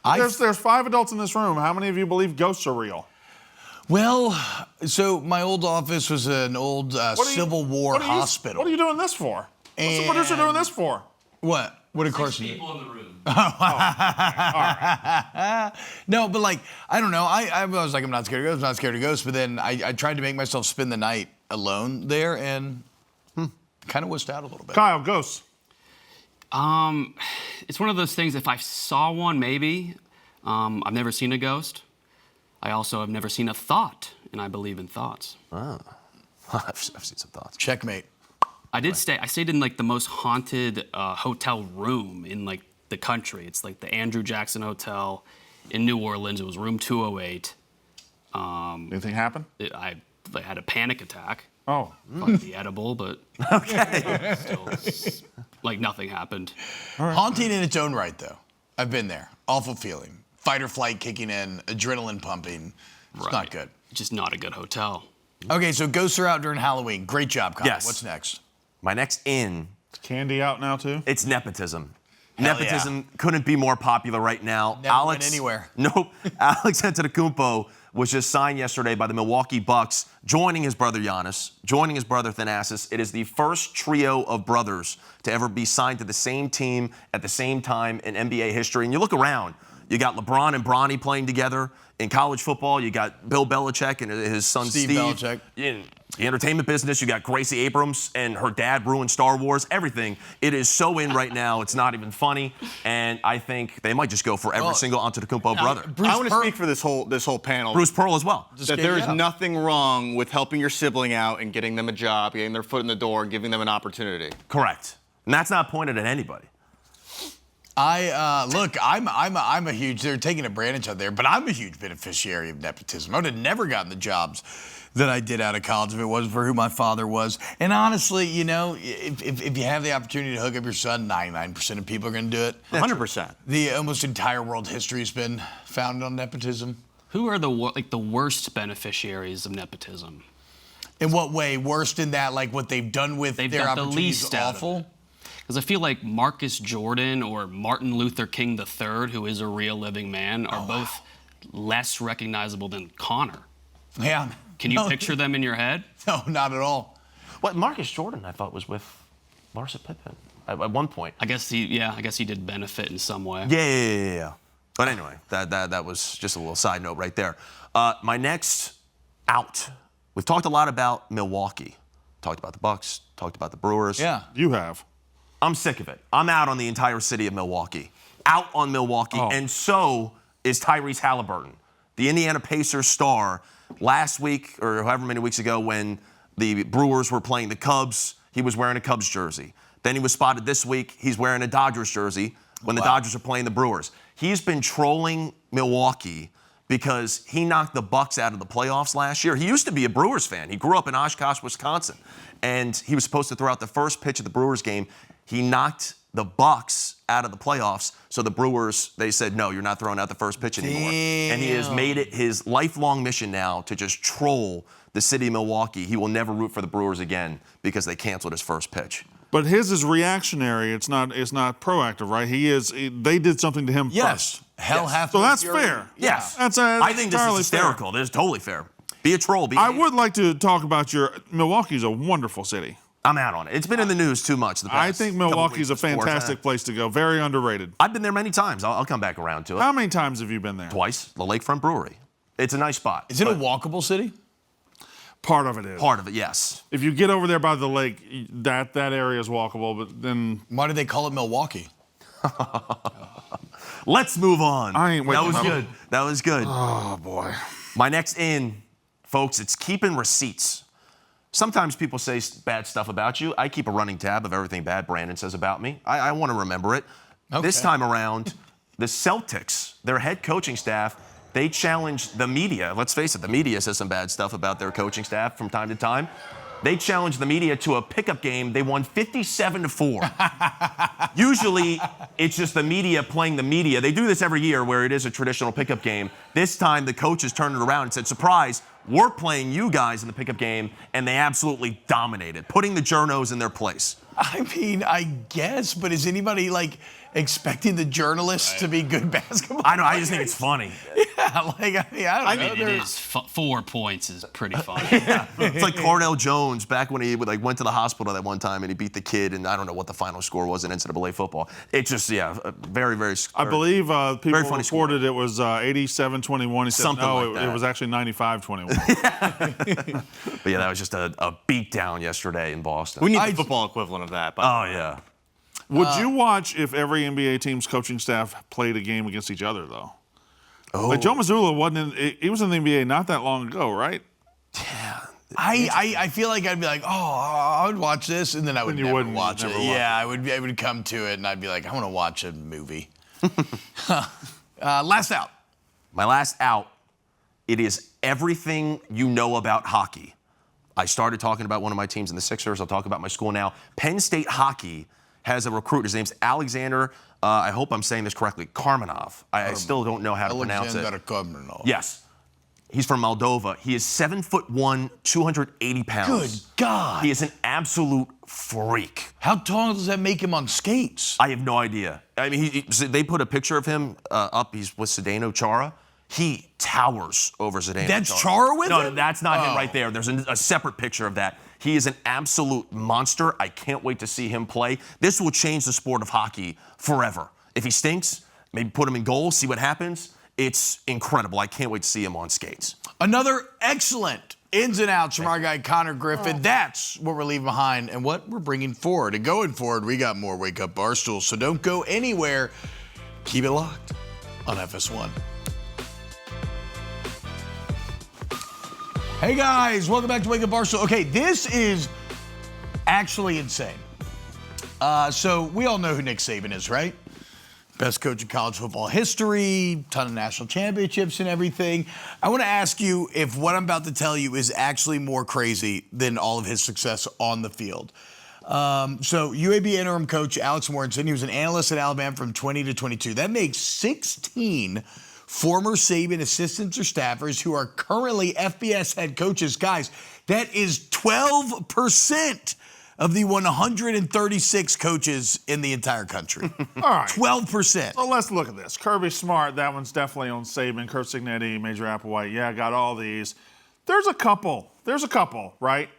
There's 5 adults in this room. How many of you believe ghosts are real? Well, so my old office was an old Civil War hospital. What are you doing this for? What's the producer doing this for? What? What of course you People in the room. No, but like, I don't know. I was like, I'm not scared of ghosts, but then I tried to make myself spend the night alone there and kind of wussed out a little bit. Kyle, ghosts. It's one of those things, if I saw one, maybe. I've never seen a ghost. I also have never seen a thought, and I believe in thoughts. I've seen some thoughts. Checkmate. I stayed in like the most haunted hotel room in like the country. It's like the Andrew Jackson Hotel in New Orleans. It was room 208. Anything happen? I had a panic attack. Oh. Probably the edible, but Okay. still, like nothing happened. Haunting in its own right, though. I've been there. Awful feeling. Fight or flight kicking in, adrenaline pumping. It's not good. Just not a good hotel. Okay, so ghosts are out during Halloween. Great job, Kyle. Yes. What's next? My next in, Is Candy out now, too? it's nepotism. Hell Nepotism couldn't be more popular right now. Never went anywhere. Nope. Alex Antetokounmpo was just signed yesterday by the Milwaukee Bucks, joining his brother Giannis, joining his brother Thanasis. It is the first trio of brothers to ever be signed to the same team at the same time in NBA history. And you look around, you got LeBron and Bronny playing together. In college football, you got Bill Belichick and his son Steve. Belichick. In the entertainment business, you got Gracie Abrams and her dad ruined Star Wars. Everything. It is so in right now, it's not even funny. And I think they might just go for every single Antetokounmpo brother. I want to speak for this whole panel. Bruce Pearl as well. That there is nothing wrong with helping your sibling out and getting them a job, getting their foot in the door, and giving them an opportunity. Correct. And that's not pointed at anybody. Look, I'm a huge. They're taking advantage out there, but I'm a huge beneficiary of nepotism. I would have never gotten the jobs that I did out of college if it wasn't for who my father was. And honestly, you know, if you have the opportunity to hook up your son, 99% of people are going to do it. 100%. The almost entire world history has been founded on nepotism. Who are the worst beneficiaries of nepotism? In what way? Worst in that, like what they've done with They've their got the opportunities least out of awful? it. Because I feel like Marcus Jordan or Martin Luther King III, who is a real living man, are both less recognizable than Connor. Yeah. Can you picture them in your head? No, not at all. What Marcus Jordan, I thought, was with Larsa Pippen at one point. I guess he did benefit in some way. Yeah. But anyway, that was just a little side note right there. My next out. We've talked a lot about Milwaukee. Talked about the Bucks. Talked about the Brewers. Yeah. You have. I'm sick of it. I'm out on the entire city of Milwaukee. Out on Milwaukee. Oh. And so is Tyrese Halliburton, the Indiana Pacers star. Last week, or however many weeks ago, when the Brewers were playing the Cubs, he was wearing a Cubs jersey. Then he was spotted this week. He's wearing a Dodgers jersey when the Dodgers are playing the Brewers. He's been trolling Milwaukee because he knocked the Bucks out of the playoffs last year. He used to be a Brewers fan. He grew up in Oshkosh, Wisconsin. And he was supposed to throw out the first pitch of the Brewers game. He knocked the Bucks out of the playoffs. So the Brewers, they said, no, you're not throwing out the first pitch anymore. Damn. And he has made it his lifelong mission now to just troll the city of Milwaukee. He will never root for the Brewers again because they canceled his first pitch. But his is reactionary. It's not proactive, right? They did something to him first. Hell hath So no that's fury. fair. Yes. I think this is hysterical. This is totally fair. Be a troll. I would like to talk about Milwaukee's a wonderful city. I'm out on it. It's been in the news too much. The past I think couple Milwaukee's a weeks of sports. fantastic place to go. Very underrated. I've been there many times. I'll come back around to it. How many times have you been there? Twice. The Lakefront Brewery. It's a nice spot. Is it a walkable city? Part of it is. Part of it, yes. If you get over there by the lake, that area is walkable, but then Why do they call it Milwaukee? Let's move on. I ain't waking That was up. good. That was good. oh boy. My next in, folks, it's keeping receipts. Sometimes people say bad stuff about you. I keep a running tab of everything bad Brandon says about me. I want to remember it. Okay. This time around, the Celtics, their head coaching staff, they challenged the media. Let's face it, the media says some bad stuff about their coaching staff from time to time. They challenged the media to a pickup game. They won 57-4. Usually, it's just the media playing the media. They do this every year where it is a traditional pickup game. This time, the coaches turned it around and said, surprise, we're playing you guys in the pickup game, and they absolutely dominated, putting the journos in their place. I mean, I guess, but is anybody, like, expecting the journalists to be good basketball I know, I players? just think it's funny. Yeah, like, I don't know. It is 4 points is pretty funny. It's like Cardell Jones back when he went to the hospital that one time and he beat the kid, and I don't know what the final score was in NCAA football. It's just, very, very. I believe people funny reported it was 87-21. He said, Something no, like that. it was actually 95-21. But yeah, that was just a beatdown yesterday in Boston. We need the football equivalent of that. Oh, yeah. Would you watch if every NBA team's coaching staff played a game against each other, though? Oh. Like Joe Mazzulla he was in the NBA not that long ago, right? Yeah. I feel like I'd be like, I would watch this, and then I would Then you never wouldn't, watch never it. watch Yeah, I would come to it, and I'd be like, I want to watch a movie. Last out. My last out, it is everything you know about hockey. I started talking about one of my teams in the Sixers. I'll talk about my school now. Penn State hockey has a recruit. His name's Alexander, I hope I'm saying this correctly, Karmanov. I still don't know how to pronounce it. Alexander Karmanov. Yes. He's from Moldova. He is 7'1", 280 pounds. Good God. He is an absolute freak. How tall does that make him on skates? I have no idea. I mean, they put a picture of him up. He's with Zdeno Chara. He towers over Zdeno That's Chara. Chara with No, him? that's not him Oh. right there. There's a separate picture of that. He is an absolute monster. I can't wait to see him play. This will change the sport of hockey forever. If he stinks, maybe put him in goal, see what happens. It's incredible. I can't wait to see him on skates. Another excellent ins and outs from our guy Connor Griffin. That's what we're leaving behind and what we're bringing forward. And going forward, we got more Wake Up Barstool. So don't go anywhere. Keep it locked on FS1. Hey guys, welcome back to Wake Up Barstool. Okay, this is actually insane. So we all know who Nick Saban is, right? Best coach in college football history, ton of national championships and everything. I want to ask you if what I'm about to tell you is actually more crazy than all of his success on the field. So UAB interim coach Alex Morrison, he was an analyst at Alabama from 20 to 22. That makes 16 former Saban assistants or staffers who are currently FBS head coaches. Guys, that is 12% of the 136 coaches in the entire country. All right. 12%. So let's look at this. Kirby Smart, that one's definitely on Saban. Kurt Signetti, Major Applewhite. Yeah, got all these. There's a couple, right?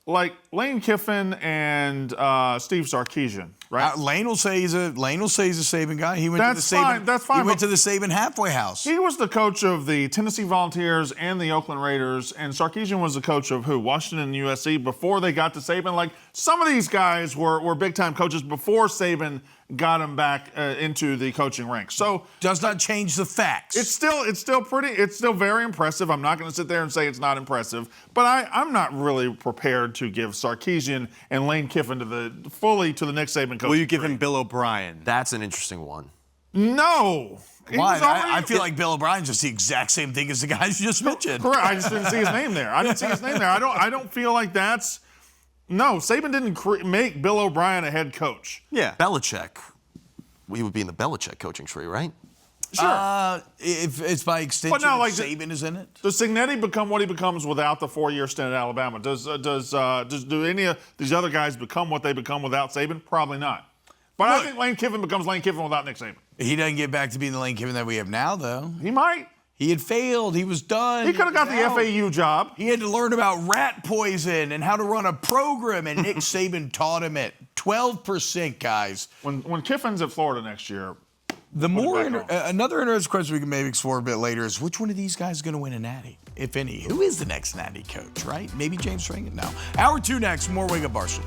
Like Lane Kiffin and Steve Sarkisian, right? Lane will say he's a Saban guy. He went That's to the Saban. fine, that's fine, He went but- to the Saban halfway house. He was the coach of the Tennessee Volunteers and the Oakland Raiders, and Sarkisian was the coach of who? Washington and USC before they got to Saban. Like, some of these guys were big-time coaches before Saban got them back into the coaching ranks. So Does not change the facts. it's still very impressive. I'm not going to sit there and say it's not impressive, but I'm not really prepared to give Sarkisian and Lane Kiffin to the Nick Saban coaching. Will you give tree. him Bill O'Brien? That's an interesting one. No. He Why? was already- I feel like Bill O'Brien's just the exact same thing as the guys you just mentioned. Correct. I just didn't see his name there. I don't feel like that's. No, Saban didn't make Bill O'Brien a head coach. Yeah. Belichick. We would be in the Belichick coaching tree, right? Sure. If it's by extension, But no, like Saban is in it. Does Signetti become what he becomes without the 4-year stint at Alabama? Do any of these other guys become what they become without Saban? Probably not. But I think Lane Kiffin becomes Lane Kiffin without Nick Saban. He doesn't get back to being the Lane Kiffin that we have now, though. He might. He had failed. He was done. He could have got was the out. FAU job. He had to learn about rat poison and how to run a program, and Nick Saban taught him it. 12%, guys. When Kiffin's at Florida next year, The more back on. another interesting question we can maybe explore a bit later is which one of these guys is going to win a natty, if any? Who is the next natty coach, right? Maybe James Franklin now. Hour 2 next. More Wake Up Barstool.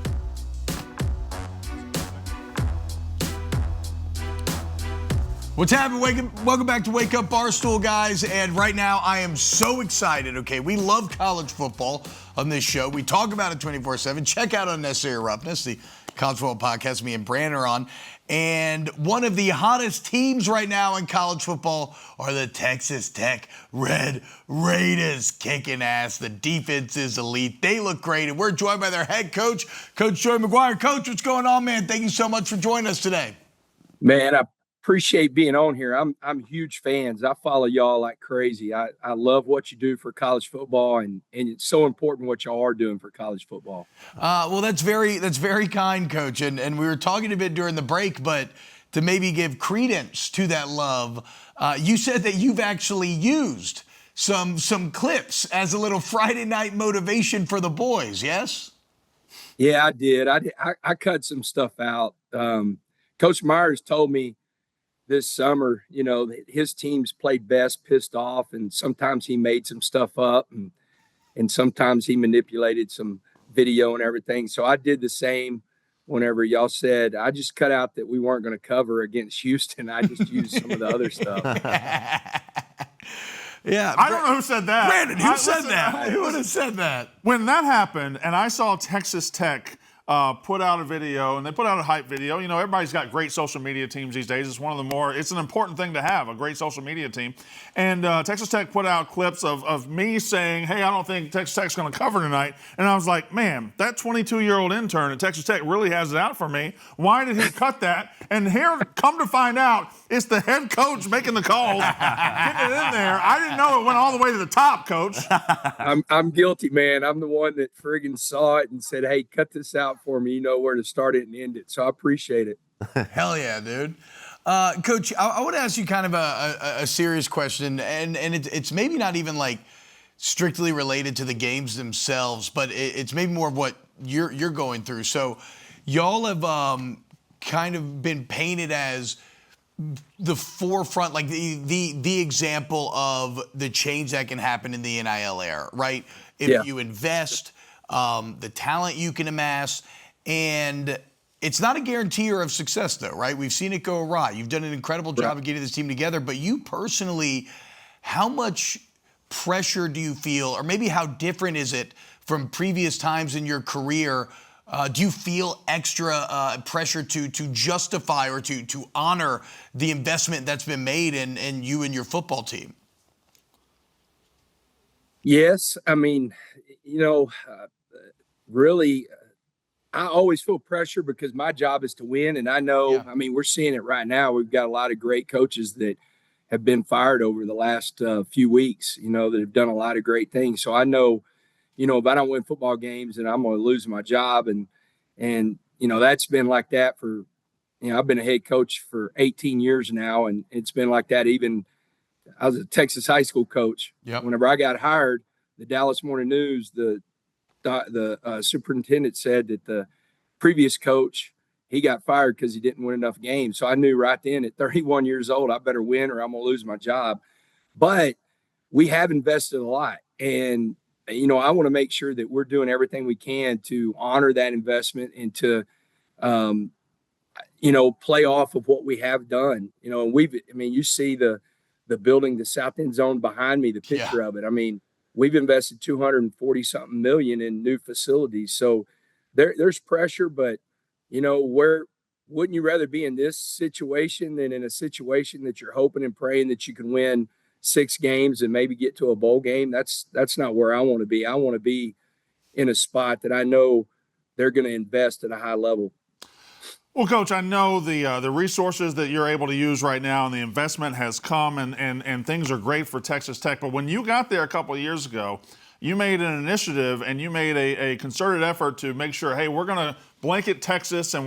What's happening? Welcome back to Wake Up Barstool, guys. And right now, I am so excited. Okay, we love college football on this show. We talk about it 24/7. Check out Unnecessary Roughness, the college football podcast me and Brandon are on. And one of the hottest teams right now in college football are the Texas Tech Red Raiders, kicking ass. The defense is elite. They look great. And we're joined by their head coach, Coach Joey McGuire. Coach, what's going on, man? Thank you so much for joining us today. Man, I appreciate being on here. I'm huge fans. I follow y'all like crazy. I love what you do for college football, and it's so important what y'all are doing for college football. Well, that's very kind, Coach. And we were talking a bit during the break, but to maybe give credence to that love, you said that you've actually used some clips as a little Friday night motivation for the boys. Yes? Yeah, I did. I cut some stuff out. Coach Myers told me this summer, his teams played best pissed off, and sometimes he made some stuff up, and sometimes he manipulated some video and everything. So I did the same whenever y'all said, I just cut out that we weren't going to cover against Houston. I just used some of the other stuff. Yeah. I don't know who said that. Brandon, who said that? Who would have said that? When that happened, and I saw Texas Tech put out a video, and they put out a hype video. Everybody's got great social media teams these days. It's an important thing to have, a great social media team. And Texas Tech put out clips of me saying, hey, I don't think Texas Tech's going to cover tonight. And I was like, man, that 22-year-old intern at Texas Tech really has it out for me. Why did he cut that? And here, come to find out, it's the head coach making the calls, getting it in there. I didn't know it went all the way to the top, Coach. I'm guilty, man. I'm the one that friggin' saw it and said, hey, cut this out for me. You know where to start it and end it. So I appreciate it. Hell yeah, dude. Coach, I want to ask you kind of a serious question, and it's maybe not even like strictly related to the games themselves, but it's maybe more of what you're going through. So y'all have kind of been painted as the forefront, like the example of the change that can happen in the NIL era, right? If you invest, the talent you can amass, and it's not a guarantor of success, though, right? We've seen it go awry. You've done an incredible job of getting this team together, but you personally, how much pressure do you feel, or maybe how different is it from previous times in your career? Do you feel extra pressure to justify or to honor the investment that's been made in you and your football team? Yes. I mean, really, I always feel pressure because my job is to win. And I know, I mean, we're seeing it right now. We've got a lot of great coaches that have been fired over the last few weeks, that have done a lot of great things. So I know, if I don't win football games, then I'm going to lose my job. And that's been like that for, I've been a head coach for 18 years now. And it's been like that. Even I was a Texas high school coach. Yep. Whenever I got hired, the Dallas Morning News, the superintendent said that the previous coach, he got fired because he didn't win enough games. So I knew right then at 31 years old, I better win or I'm going to lose my job. But we have invested a lot. And, I want to make sure that we're doing everything we can to honor that investment and to, play off of what we have done. And you see the building, the south end zone behind me, the picture of it. I mean, we've invested $240-something million in new facilities. So there's pressure, but, where wouldn't you rather be in this situation than in a situation that you're hoping and praying that you can win 6 games and maybe get to a bowl game? That's not where I want to be. I want to be in a spot that I know they're going to invest at a high level. Well, Coach, I know the resources that you're able to use right now and the investment has come and things are great for Texas Tech. But when you got there a couple of years ago, you made an initiative and you made a concerted effort to make sure, hey, we're going to blanket Texas and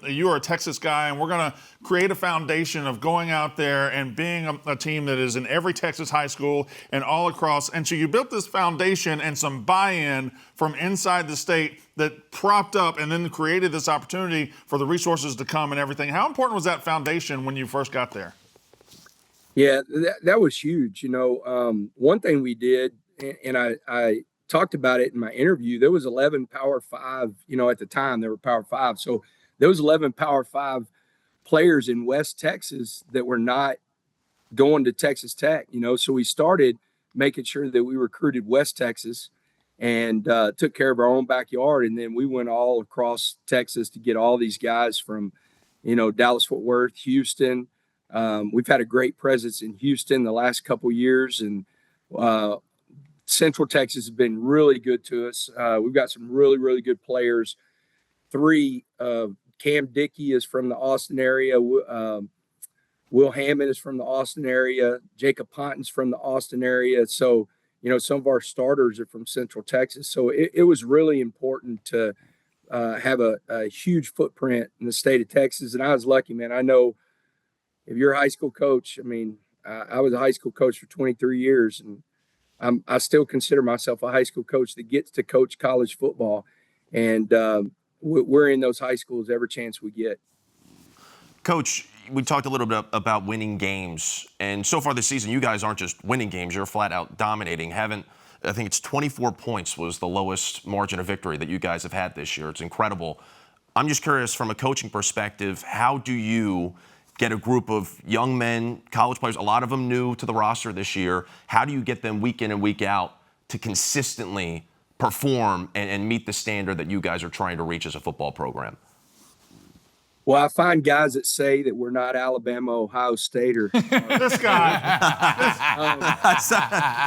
you're a Texas guy, and we're going to create a foundation of going out there and being a team that is in every Texas high school and all across. And so you built this foundation and some buy-in from inside the state that propped up and then created this opportunity for the resources to come and everything. How important was that foundation when you first got there? Yeah, that was huge. One thing we did, and I talked about it in my interview, there was 11 Power 5, at the time there were Power 5. So there was 11 Power 5 players in West Texas that were not going to Texas Tech, so we started making sure that we recruited West Texas. and took care of our own backyard. And then we went all across Texas to get all these guys from, Dallas, Fort Worth, Houston. We've had a great presence in Houston the last couple years, and Central Texas has been really good to us. We've got some really, really good players. Cam Dickey is from the Austin area. Will Hammond is from the Austin area. Jacob Ponton's from the Austin area. So, some of our starters are from Central Texas. So it was really important to have a huge footprint in the state of Texas. And I was lucky, man. I know if you're a high school coach, I was a high school coach for 23 years, and I still consider myself a high school coach that gets to coach college football. And we're in those high schools every chance we get. Coach, we talked a little bit about winning games, and so far this season, you guys aren't just winning games, you're flat out dominating. I think it's 24 points was the lowest margin of victory that you guys have had this year. It's incredible. I'm just curious, from a coaching perspective, how do you get a group of young men, college players, a lot of them new to the roster this year, how do you get them week in and week out to consistently perform and meet the standard that you guys are trying to reach as a football program? Well, I find guys that say that we're not Alabama, Ohio State, or This guy.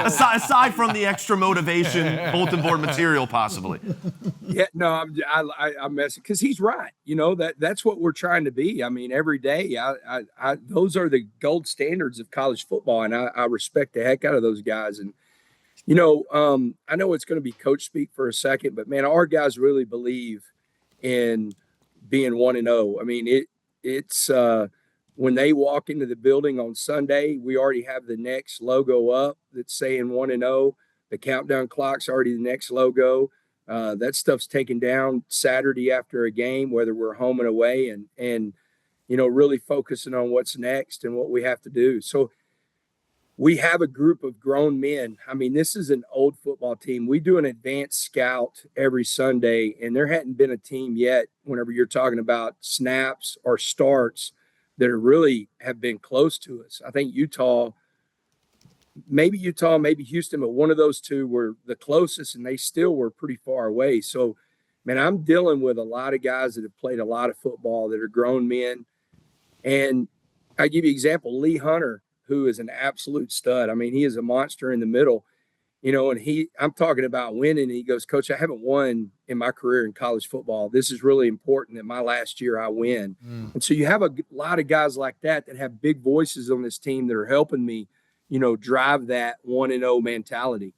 Aside from the extra motivation, bulletin board material, possibly. Yeah, no, I'm messing, because he's right. That's what we're trying to be. Every day, those are the gold standards of college football, and I respect the heck out of those guys. And I know it's going to be coach speak for a second, but man, our guys really believe in being 1-0. It's when they walk into the building on Sunday, we already have the next logo up that's saying 1-0. The countdown clock's already the next logo. That stuff's taken down Saturday after a game, whether we're home and away, and really focusing on what's next and what we have to do. So we have a group of grown men. This is an old football team. We do an advanced scout every Sunday, and there hadn't been a team yet, whenever you're talking about snaps or starts, that really have been close to us. I think Utah, maybe Houston, but one of those two were the closest, and they still were pretty far away. So, man, I'm dealing with a lot of guys that have played a lot of football that are grown men. And I give you an example, Lee Hunter, who is an absolute stud. He is a monster in the middle, and I'm talking about winning. And he goes, Coach, I haven't won in my career in college football. This is really important that my last year I win. And so you have a lot of guys like that have big voices on this team that are helping me, drive that 1-0 mentality.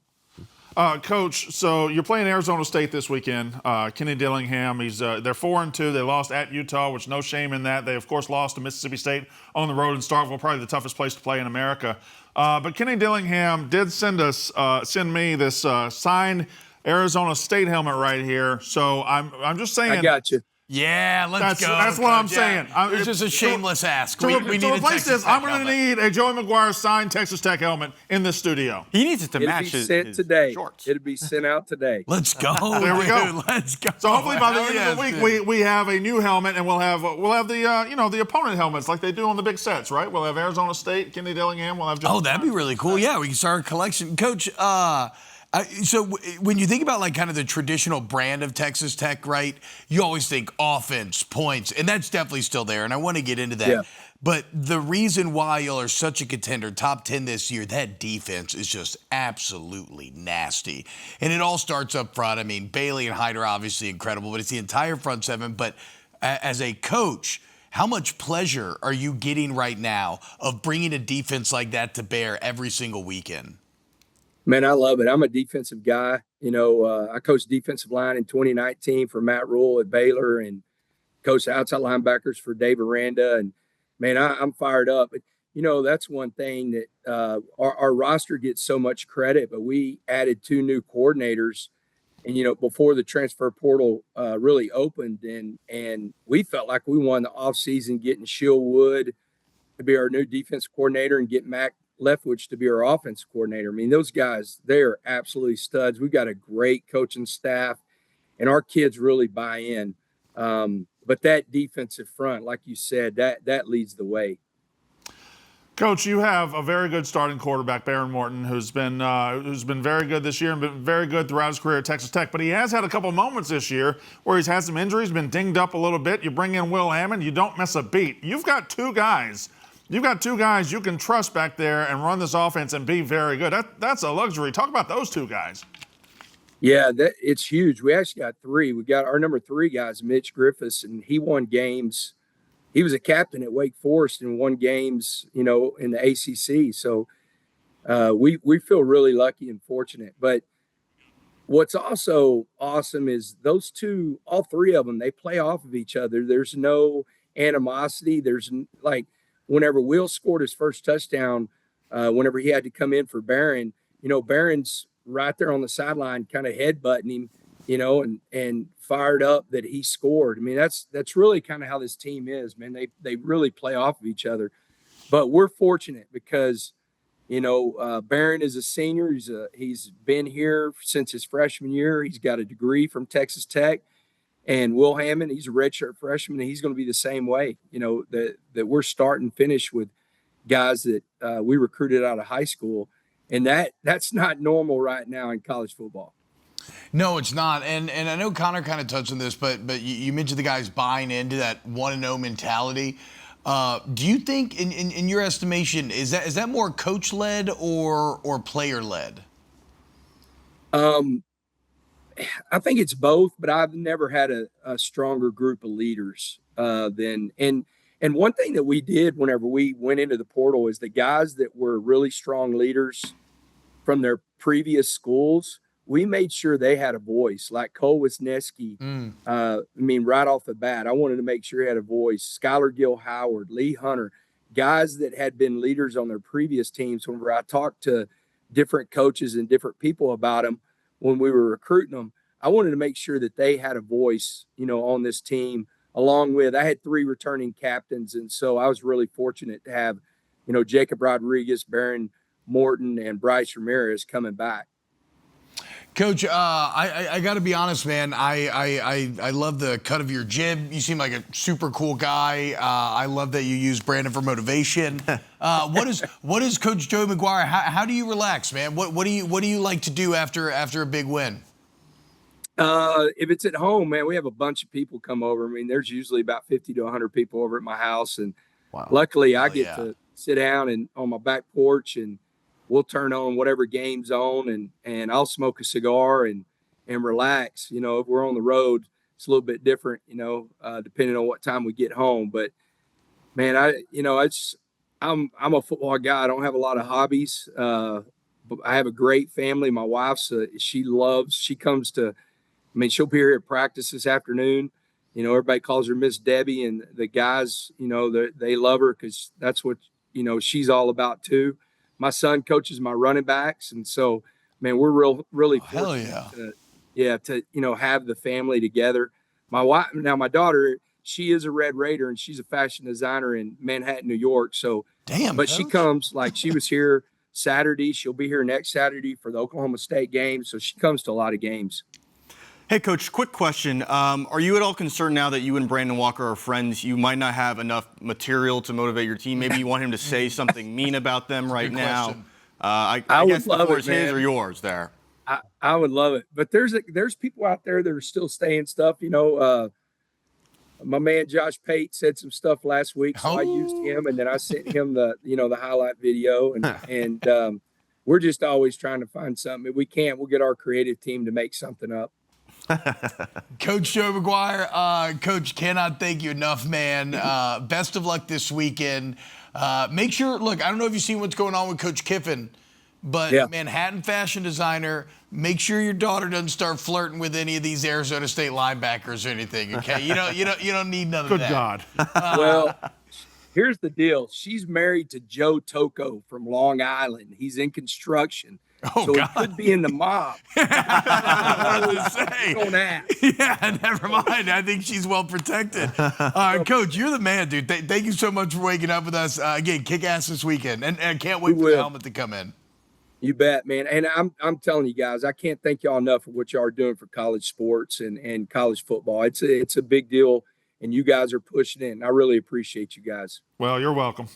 Coach, so you're playing Arizona State this weekend. Kenny Dillingham, they're 4-2. They lost at Utah, which no shame in that. They, of course, lost to Mississippi State on the road in Starkville, probably the toughest place to play in America. But Kenny Dillingham did send me this signed Arizona State helmet right here. So I'm just saying. I got you. Yeah, let's go. That's what I'm saying. It's just a shameless ask. To replace this, I'm going to need a Joey McGuire signed Texas Tech helmet in this studio. He needs it to match his shorts. It'll be sent out today. Let's go. There we go. Let's go. So hopefully by the end of the week, we have a new helmet, and we'll have the the opponent helmets like they do on the big sets, right? We'll have Arizona State, Kenny Dillingham. We'll have. That'd be really cool. Yeah, we can start a collection, Coach. So when you think about kind of the traditional brand of Texas Tech, right, you always think offense, points, and that's definitely still there, and I want to get into that. Yeah. But the reason why y'all are such a contender, top 10 this year, that defense is just absolutely nasty. And it all starts up front. Bailey and Hyder obviously incredible, but it's the entire front seven. But as a coach, how much pleasure are you getting right now of bringing a defense like that to bear every single weekend? Man, I love it. I'm a defensive guy. I coached defensive line in 2019 for Matt Rule at Baylor, and coached outside linebackers for Dave Aranda. And man, I'm fired up. But that's one thing that our roster gets so much credit. But we added 2 new coordinators, and before the transfer portal really opened, and we felt like we won the offseason getting Shield Wood to be our new defense coordinator and get Mac Leftwich to be our offense coordinator. Those guys, they're absolutely studs. We've got a great coaching staff, and our kids really buy in. But that defensive front, like you said, that leads the way. Coach, you have a very good starting quarterback, Baron Morton, who's been very good this year and been very good throughout his career at Texas Tech. But he has had a couple moments this year where he's had some injuries, been dinged up a little bit. You bring in Will Hammond, you don't miss a beat. You've got two guys you can trust back there and run this offense and be very good. That's a luxury. Talk about those two guys. Yeah, it's huge. We actually got three. We got our number 3 guys, Mitch Griffiths, and he won games. He was a captain at Wake Forest and won games, in the ACC. So we feel really lucky and fortunate. But what's also awesome is those two, all 3 of them, they play off of each other. There's no animosity. There's like whenever Will scored his first touchdown, whenever he had to come in for Barron, Barron's right there on the sideline kind of headbutting him, and fired up that he scored. I mean, that's really kind of how this team is, man. They really play off of each other. But we're fortunate because, Barron is a senior. He's been here since his freshman year. He's got a degree from Texas Tech. And Will Hammond, he's a redshirt freshman, and he's going to be the same way. That we're starting finish with guys that we recruited out of high school, and that's not normal right now in college football. No, it's not. And I know Connor kind of touched on this, but you mentioned the guys buying into that 1-0 mentality. Do you think, in your estimation, is that more coach led or player led? I think it's both, but I've never had a stronger group of leaders than and one thing that we did whenever we went into the portal is the guys that were really strong leaders from their previous schools, we made sure they had a voice. Like Cole Wisniewski, right off the bat, I wanted to make sure he had a voice. Skylar Gill Howard, Lee Hunter, guys that had been leaders on their previous teams. Whenever I talked to different coaches and different people about them when we were recruiting them, I wanted to make sure that they had a voice, on this team. Along with, I had 3 returning captains, and so I was really fortunate to have, Jacob Rodriguez, Baron Morton, and Bryce Ramirez coming back. Coach, I got to be honest, man. I love the cut of your jib. You seem like a super cool guy. I love that you use Brandon for motivation. What is Coach Joey McGuire? How do you relax, man? What do you like to do after a big win? If it's at home, man, we have a bunch of people come over. I mean, there's usually about 50 to 100 people over at my house, and luckily I get to sit down and on my back porch, and we'll turn on whatever game's on, and I'll smoke a cigar and relax. If we're on the road, it's a little bit different, depending on what time we get home. But man, I'm a football guy. I don't have a lot of hobbies. But I have a great family. My wife's she comes to. She'll be here at practice this afternoon. Everybody calls her Miss Debbie, and the guys, they love her because that's what, she's all about too. My son coaches my running backs. And so, man, we're really fortunate to have the family together. My daughter, she is a Red Raider, and she's a fashion designer in Manhattan, New York. So, but Coach, she comes, like she was here Saturday. She'll be here next Saturday for the Oklahoma State game. So she comes to a lot of games. Hey, Coach, quick question. Are you at all concerned now that you and Brandon Walker are friends, you might not have enough material to motivate your team? Maybe you want him to say something mean about them right now. I guess the floor is his or yours there. I would love it. But there's people out there that are still saying stuff. My man Josh Pate said some stuff last week, so I used him, and then I sent him the highlight video, and we're just always trying to find something. If we can't, we'll get our creative team to make something up. Coach Joe McGuire, Coach, cannot thank you enough, man. Best of luck this weekend. Make sure, look, I don't know if you've seen what's going on with Coach Kiffin, but Manhattan fashion designer, make sure your daughter doesn't start flirting with any of these Arizona State linebackers or anything, okay? You don't need none of that. Good God. Well, here's the deal. She's married to Joe Tocco from Long Island. He's in construction. Oh, so God. It could be in the mob. I wanted to say. Don't ask. Yeah, never mind. I think she's well protected. Coach, you're the man, dude. Thank you so much for waking up with us. Again, kick ass this weekend. And I can't wait for the helmet to come in. You bet, man. And I'm telling you guys, I can't thank y'all enough for what y'all are doing for college sports and college football. It's a big deal, and you guys are pushing it. And I really appreciate you guys. Well, you're welcome.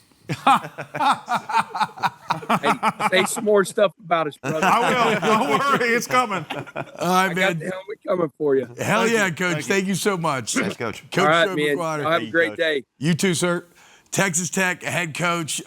Hey, say some more stuff about us, brother. I will. Don't worry, it's coming. All right, I got man. the helmet coming for you. Hell yeah, Coach. Thank you so much. Thanks, Coach. Coach All right, Joey man. McGuire. Have a great day. You too, sir. Texas Tech head coach. This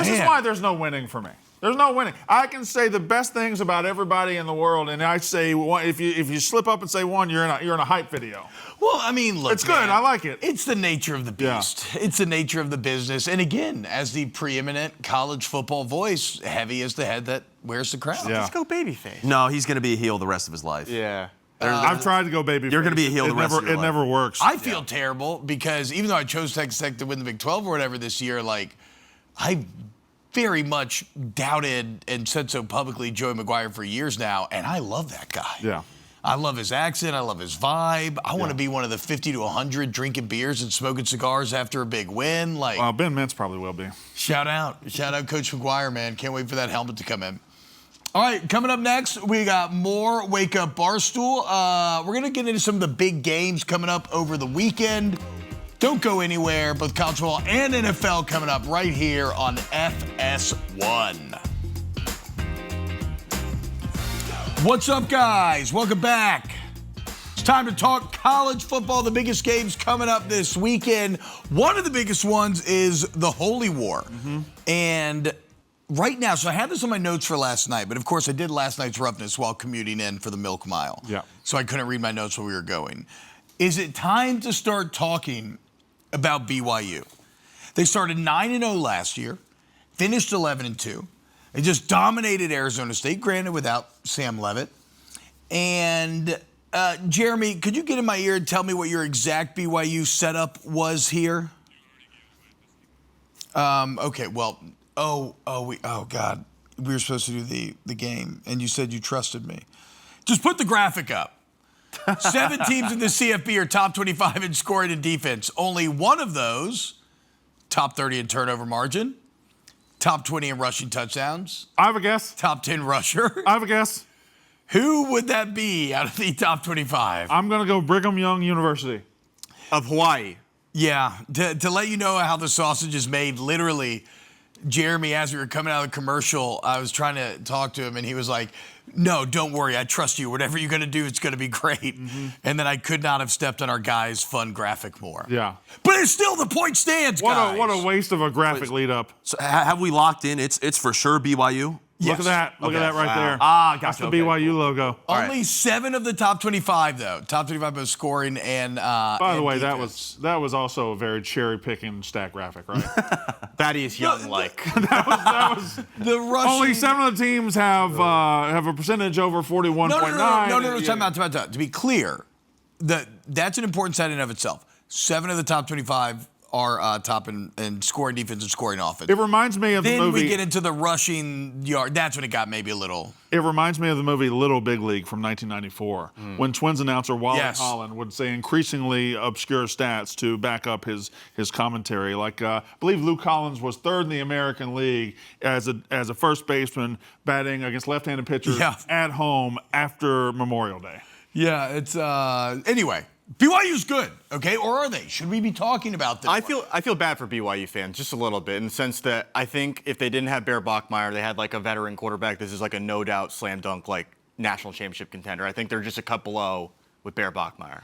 is why there's no winning for me. There's no winning. I can say the best things about everybody in the world, and I say if you slip up and say one, you're in a hype video. Well, I mean, look, It's good. man, I like it. It's the nature of the beast. Yeah. It's the nature of the business. And again, as the preeminent college football voice, heavy is the head that wears the crown. Yeah. Let's go babyface. No, he's going to be a heel the rest of his life. Yeah. I've tried to go baby. You're gonna be a heel the rest of your It life. never works. I feel terrible because even though I chose Texas Tech to win the Big 12 or whatever this year, like, I very much doubted and said so publicly Joey McGuire for years now, and I love that guy. Yeah. I love his accent. I love his vibe. I want to be one of the 50 to 100 drinking beers and smoking cigars after a big win. Like, Ben Mintz probably will be. shout out Coach McGuire, man. Can't wait for that helmet to come in. All right, coming up next, we got more Wake Up Barstool. We're going to get into some of the big games coming up over the weekend. Don't go anywhere. Both college football and NFL coming up right here on FS1. What's up, guys? Welcome back. It's time to talk college football. The biggest games coming up this weekend. One of the biggest ones is the Holy War. And right now, so I had this on my notes for last night, but of course I did last night's roughness while commuting in for the Milk Mile. Yeah. So I couldn't read my notes while we were going. Is it time to start talking about BYU? They started 9-0 last year, finished 11-2. They just dominated Arizona State, granted without Sam Leavitt. And Jeremy, could you get in my ear and tell me what your exact BYU setup was here? Okay, well, God, we were supposed to do the game, and you said you trusted me. Just put the graphic up. 7 teams in the CFB are top 25 in scoring and defense. Only one of those, top 30 in turnover margin, top 20 in rushing touchdowns, I have a guess. top 10 rusher. I have a guess. Who would that be out of the top 25? I'm going to go Brigham Young University. Of Hawaii. Yeah, to let you know how the sausage is made, literally, Jeremy, as we were coming out of the commercial, I was trying to talk to him, and he was like, no, don't worry, I trust you. Whatever you're going to do, it's going to be great. And then I could not have stepped on our guy's fun graphic more. Yeah. But it's still the point stands, guys. What a waste of a graphic lead up. So have we locked in? It's for sure BYU? Look at that. Look at that right there. Ah, That's gotcha. the Okay, BYU cool. logo. Only 7 of the top 25, though. Top 25 both scoring and By the way, defense. that was also a very cherry picking stat graphic, right? Thaddeus Young like. that was the rushing. only 7 of the teams have a percentage over 41.9. No, time out. To be clear, that's an important stat in and of itself. 7 of the top 25 are top in scoring defense and scoring offense. It reminds me of the Then movie. we get into the rushing yard. That's when it got maybe a little. It reminds me of the movie Little Big League from 1994, when Twins announcer Wally Yes. Holland would say increasingly obscure stats to back up his commentary. Like I believe Lou Collins was 3rd in the American League as a first baseman batting against left-handed pitchers at home after Memorial Day. Yeah, it's anyway. BYU's good, okay? Or are they? Should we be talking about them? I feel bad for BYU fans just a little bit in the sense that I think if they didn't have Bear Bachmeier, they had like a veteran quarterback. This is like a no doubt slam dunk like national championship contender. I think they're just a cut below with Bear Bachmeier.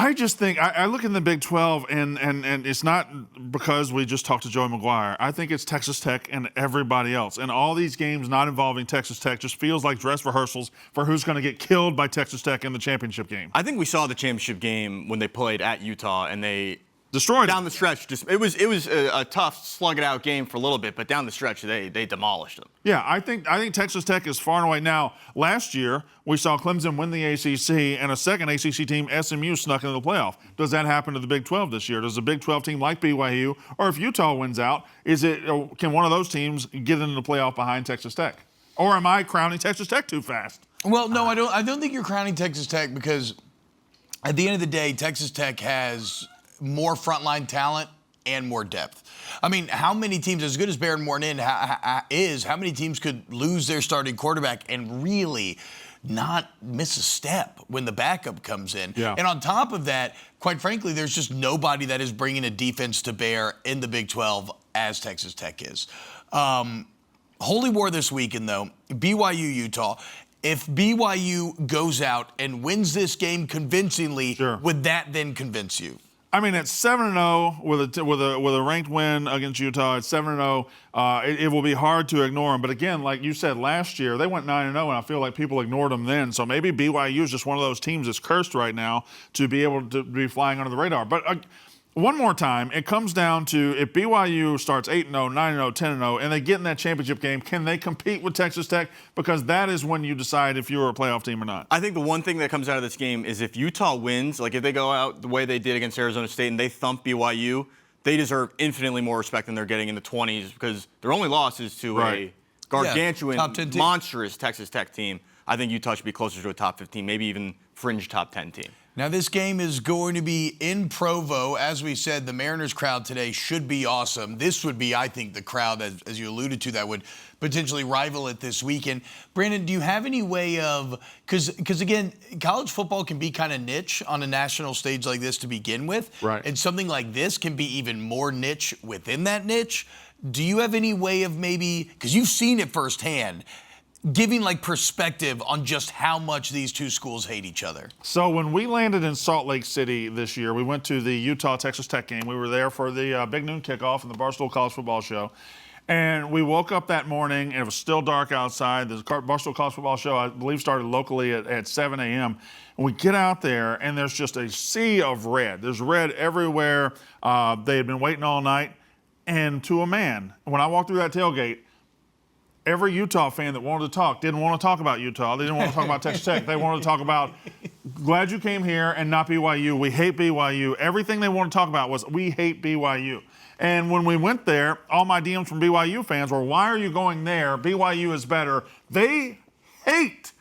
I just think I look in the Big 12 and it's not because we just talked to Joey McGuire. I think it's Texas Tech and everybody else. And all these games not involving Texas Tech just feels like dress rehearsals for who's going to get killed by Texas Tech in the championship game. I think we saw the championship game when they played at Utah and they Destroyed down them. the stretch. It was a tough slug it out game for a little bit, but down the stretch they demolished them. Yeah, I think Texas Tech is far and away. Now, last year we saw Clemson win the ACC, and a second ACC team, SMU, snuck into the playoff. Does that happen to the Big 12 this year? Does the Big 12 team like BYU, or if Utah wins out, can one of those teams get into the playoff behind Texas Tech? Or am I crowning Texas Tech too fast? Well, no, I don't think you're crowning Texas Tech because at the end of the day, Texas Tech has more frontline talent and more depth. I mean, how many teams, as good as Barron Morton is, how many teams could lose their starting quarterback and really not miss a step when the backup comes in. Yeah. And on top of that, quite frankly, there's just nobody that is bringing a defense to bear in the Big 12 as Texas Tech is. Holy war this weekend, though. BYU, Utah. If BYU goes out and wins this game convincingly, would that then convince you? I mean, it's 7-0 with a ranked win against Utah. It's 7-0. It will be hard to ignore them. But again, like you said, last year they went 9-0, and I feel like people ignored them then. So maybe BYU is just one of those teams that's cursed right now to be able to be flying under the radar. But one more time, it comes down to if BYU starts 8-0, 9-0, 10-0, and they get in that championship game, can they compete with Texas Tech? Because that is when you decide if you're a playoff team or not. I think the one thing that comes out of this game is if Utah wins, like if they go out the way they did against Arizona State and they thump BYU, they deserve infinitely more respect than they're getting in the 20s because their only loss is to a gargantuan, monstrous Texas Tech team. I think Utah should be closer to a top 15, maybe even fringe top 10 team. Now, this game is going to be in Provo. As we said, the Mariners crowd today should be awesome. This would be, I think, the crowd, as you alluded to, that would potentially rival it this weekend. Brandon, do you have any way of – because, again, college football can be kind of niche on a national stage like this to begin with. Right. And something like this can be even more niche within that niche. Do you have any way of maybe – because you've seen it firsthand – giving like perspective on just how much these two schools hate each other? So when we landed in Salt Lake City this year, we went to the Utah-Texas Tech game. We were there for the Big Noon kickoff and the Barstool College Football Show. And we woke up that morning, and it was still dark outside. The Barstool College Football Show, I believe, started locally at 7 a.m. And we get out there, and there's just a sea of red. There's red everywhere. They had been waiting all night. And to a man, when I walked through that tailgate, every Utah fan that wanted to talk didn't want to talk about Utah. They didn't want to talk about Texas Tech. They wanted to talk about, glad you came here and not BYU. We hate BYU. Everything they wanted to talk about was, we hate BYU. And when we went there, all my DMs from BYU fans were, why are you going there? BYU is better. They hate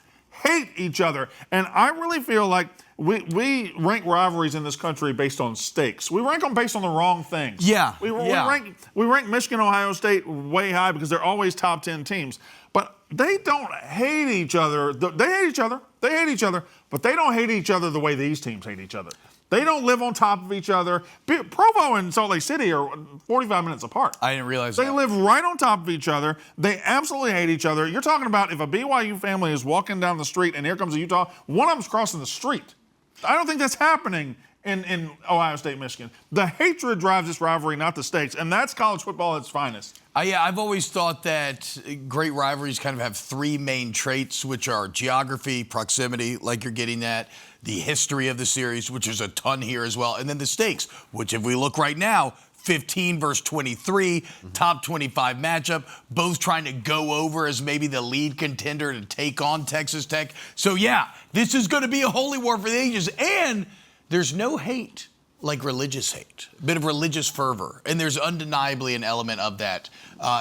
each other. And I really feel like we rank rivalries in this country based on stakes. We rank them based on the wrong things. Yeah. We rank Michigan, Ohio State way high because they're always top 10 teams. But they don't hate each other. They hate each other. They hate each other. But they don't hate each other the way these teams hate each other. They don't live on top of each other. Provo and Salt Lake City are 45 minutes apart. I didn't realize that. They live right on top of each other. They absolutely hate each other. You're talking about if a BYU family is walking down the street and here comes a Utah, one of them's crossing the street. I don't think that's happening in Ohio State, Michigan. The hatred drives this rivalry, not the stakes, and that's college football at its finest. Yeah, I've always thought that great rivalries kind of have three main traits, which are geography, proximity, like you're getting at, the history of the series, which is a ton here as well, and then the stakes, which if we look right now, 15 versus 23, top 25 matchup, both trying to go over as maybe the lead contender to take on Texas Tech. So yeah, this is going to be a holy war for the ages, and there's no hate like religious hate, a bit of religious fervor, and there's undeniably an element of that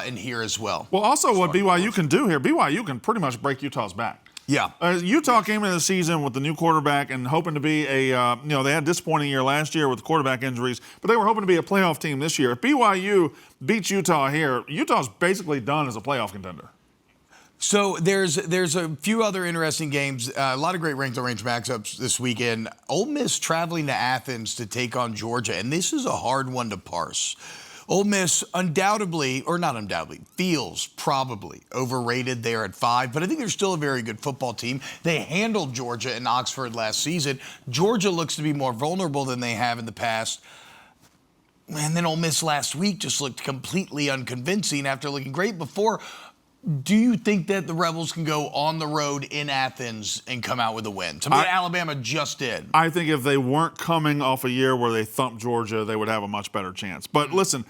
in here as well. Well, also what BYU can do here, BYU can pretty much break Utah's back. Yeah. Utah came into the season with the new quarterback and hoping to be they had a disappointing year last year with the quarterback injuries, but they were hoping to be a playoff team this year. If BYU beats Utah here, Utah's basically done as a playoff contender. So there's a few other interesting games, a lot of great ranked range matchups this weekend. Ole Miss traveling to Athens to take on Georgia, and this is a hard one to parse. Ole Miss undoubtedly, or not undoubtedly, feels probably overrated there at 5, but I think they're still a very good football team. They handled Georgia in Oxford last season. Georgia looks to be more vulnerable than they have in the past. And then Ole Miss last week just looked completely unconvincing after looking great before. Do you think that the Rebels can go on the road in Athens and come out with a win? Something that Alabama just did. I think if they weren't coming off a year where they thumped Georgia, they would have a much better chance. But listen,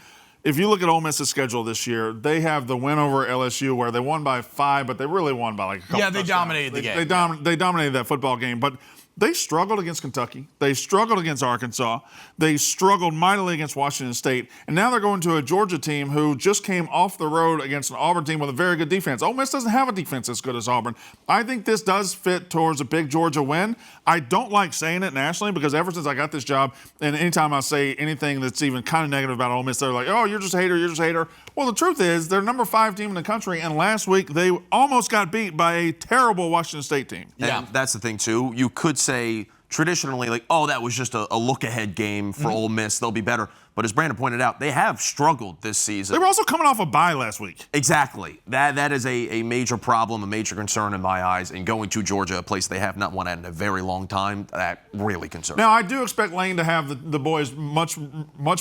if you look at Ole Miss's schedule this year, they have the win over LSU where they won by 5, but they really won by like a couple touchdowns. Dominated the game. They dominated that football game. But They struggled against Kentucky. They struggled against Arkansas. They struggled mightily against Washington State. And now they're going to a Georgia team who just came off the road against an Auburn team with a very good defense. Ole Miss doesn't have a defense as good as Auburn. I think this does fit towards a big Georgia win. I don't like saying it nationally because ever since I got this job, and anytime I say anything that's even kind of negative about Ole Miss, they're like, oh, you're just a hater, you're just a hater. Well, the truth is they're number 5 team in the country, and last week they almost got beat by a terrible Washington State team. And that's the thing, too. You could say traditionally, like, oh, that was just a look-ahead game for Ole Miss. They'll be better. But as Brandon pointed out, they have struggled this season. They were also coming off a bye last week. Exactly. That is a major problem, a major concern in my eyes. And going to Georgia, a place they have not won at in a very long time, that really concerns me. Now, I do expect Lane to have the boys much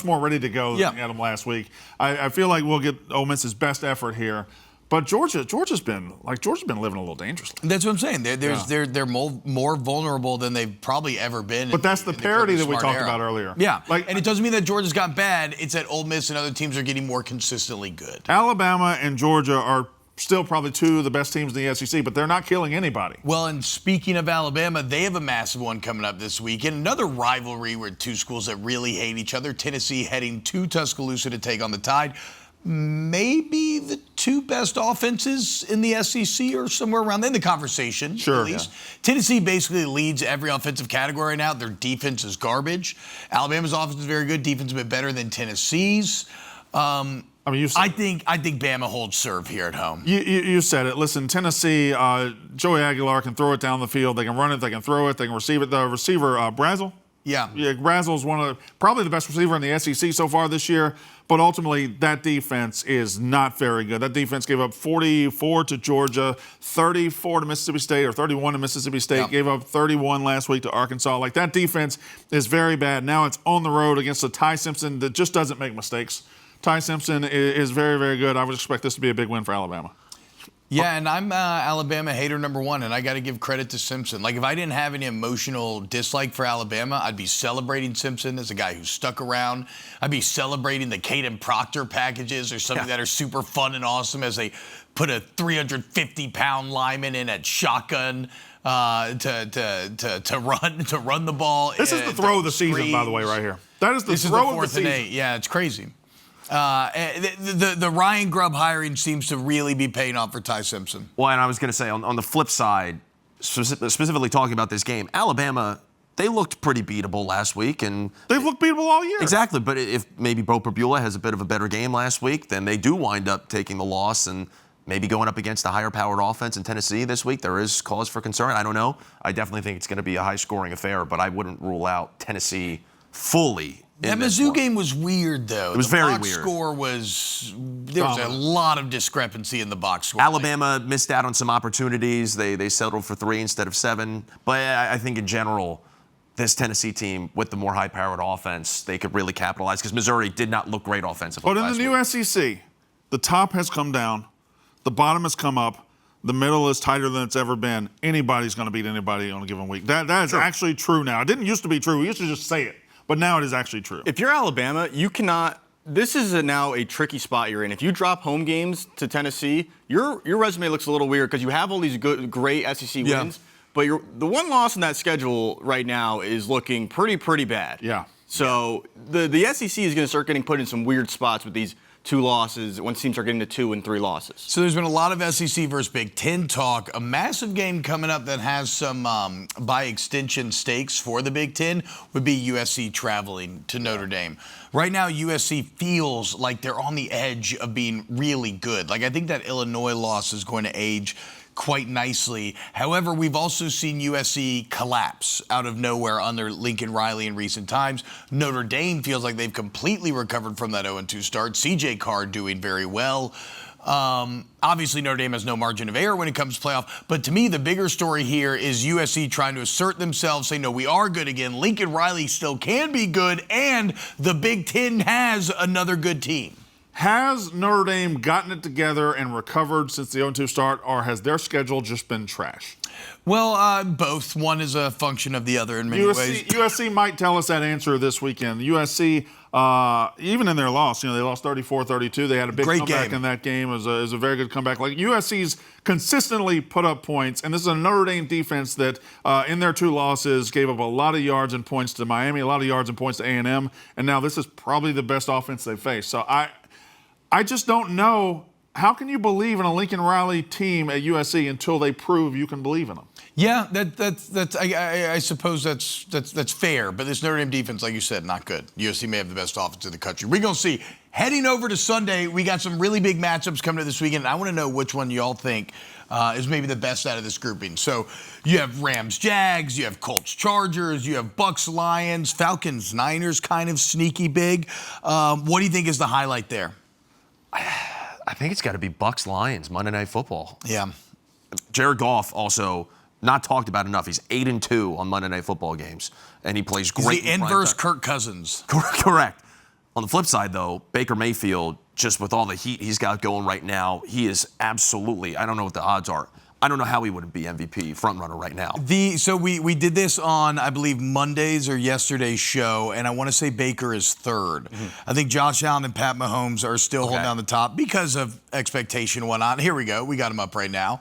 more ready to go than he had them last week. I feel like we'll get Ole Miss's best effort here. But Georgia's been living a little dangerously. That's what I'm saying. They're more vulnerable than they've probably ever been. But that's the parity that we talked about earlier. Yeah, and it doesn't mean that Georgia's got bad. It's that Ole Miss and other teams are getting more consistently good. Alabama and Georgia are still probably 2 of the best teams in the SEC, but they're not killing anybody. Well, and speaking of Alabama, they have a massive one coming up this weekend. Another rivalry with 2 schools that really hate each other. Tennessee heading to Tuscaloosa to take on the Tide. Maybe the 2 best offenses in the SEC or somewhere around there in the conversation, sure, at least. Yeah. Tennessee basically leads every offensive category right now. Their defense is garbage. Alabama's offense is very good. Defense a bit better than Tennessee's. I think Bama holds serve here at home. You said it. Listen, Tennessee, Joey Aguilar can throw it down the field. They can run it. They can throw it. They can receive it. The receiver, Brazel. Yeah, Brazel's probably the best receiver in the SEC so far this year, but ultimately that defense is not very good. That defense gave up 44 to Georgia, 34 to Mississippi State, or 31 to Mississippi State, gave up 31 last week to Arkansas. Like, that defense is very bad. Now it's on the road against a Ty Simpson that just doesn't make mistakes. Ty Simpson is very, very good. I would expect this to be a big win for Alabama. Yeah, and I'm Alabama hater number 1, and I got to give credit to Simpson. Like, if I didn't have any emotional dislike for Alabama, I'd be celebrating Simpson as a guy who stuck around. I'd be celebrating the Caden Proctor packages or something that are super fun and awesome as they put a 350-pound lineman in at shotgun to run the ball. This is the throw of the season, by the way, right here. That is the throw of the season. 4th and 8. Yeah, it's crazy. The Ryan Grubb hiring seems to really be paying off for Ty Simpson. Well, and I was going to say, on the flip side, specifically talking about this game, Alabama, they looked pretty beatable last week. And they've looked beatable all year. Exactly, but if maybe Bo Perbula has a bit of a better game last week, then they do wind up taking the loss and maybe going up against a higher-powered offense in Tennessee this week. There is cause for concern. I don't know. I definitely think it's going to be a high-scoring affair, but I wouldn't rule out Tennessee fully. That Mizzou game was weird, though. It was very weird. The box score there was a lot of discrepancy in the box score. Alabama missed out on some opportunities. They settled for 3 instead of 7. But I think in general, this Tennessee team with the more high-powered offense, they could really capitalize because Missouri did not look great offensively. But in the new SEC, the top has come down, the bottom has come up, the middle is tighter than it's ever been. Anybody's going to beat anybody on a given week. That is actually true now. It didn't used to be true. We used to just say it. But now it is actually true. If you're Alabama, you cannot. This is now a tricky spot you're in. If you drop home games to Tennessee, your resume looks a little weird because you have all these great SEC wins, but the one loss in that schedule right now is looking pretty bad. Yeah. So the SEC is going to start getting put in some weird spots with these 2 losses once teams are getting to 2 and 3 losses. So there's been a lot of SEC versus Big Ten talk. A massive game coming up that has some, by extension, stakes for the Big Ten would be USC traveling to Notre Dame. Right now, USC feels like they're on the edge of being really good. Like, I think that Illinois loss is going to age quite nicely. However, we've also seen USC collapse out of nowhere under Lincoln Riley in recent times. Notre Dame feels like they've completely recovered from that 0-2 start. CJ Carr doing very well. Obviously, Notre Dame has no margin of error when it comes to playoff. But to me, the bigger story here is USC trying to assert themselves, say, no, we are good again. Lincoln Riley still can be good, and the Big Ten has another good team. Has Notre Dame gotten it together and recovered since the 0-2 start, or has their schedule just been trash? Well, both. One is a function of the other in many ways. USC might tell us that answer this weekend. USC, even in their loss, they lost 34-32. They had a big comeback in that game. It was a very good comeback. Like USC's consistently put up points, and this is a Notre Dame defense that in their 2 losses gave up a lot of yards and points to Miami, a lot of yards and points to A&M, and now this is probably the best offense they've faced. So I just don't know. How can you believe in a Lincoln Riley team at USC until they prove you can believe in them? Yeah, I suppose that's fair. But this Notre Dame defense, like you said, not good. USC may have the best offense in the country. We're going to see. Heading over to Sunday, we got some really big matchups coming to this weekend. And I want to know which one y'all think is maybe the best out of this grouping. So you have Rams-Jags, you have Colts-Chargers, you have Bucks-Lions, Falcons-Niners, kind of sneaky big. What do you think is the highlight there? I think it's got to be Bucks-Lions, Monday Night Football. Yeah. Jared Goff also not talked about enough. He's 8-2 on Monday Night Football games, and he plays great. He's the inverse Kirk Cousins. Correct. On the flip side, though, Baker Mayfield, just with all the heat he's got going right now, he is absolutely, I don't know what the odds are. I don't know how he wouldn't be MVP frontrunner right now. So we did this on, I believe, Monday's or yesterday's show, and I want to say Baker is third. Mm-hmm. I think Josh Allen and Pat Mahomes are still holding down the top because of expectation and whatnot. Here we go. We got him up right now.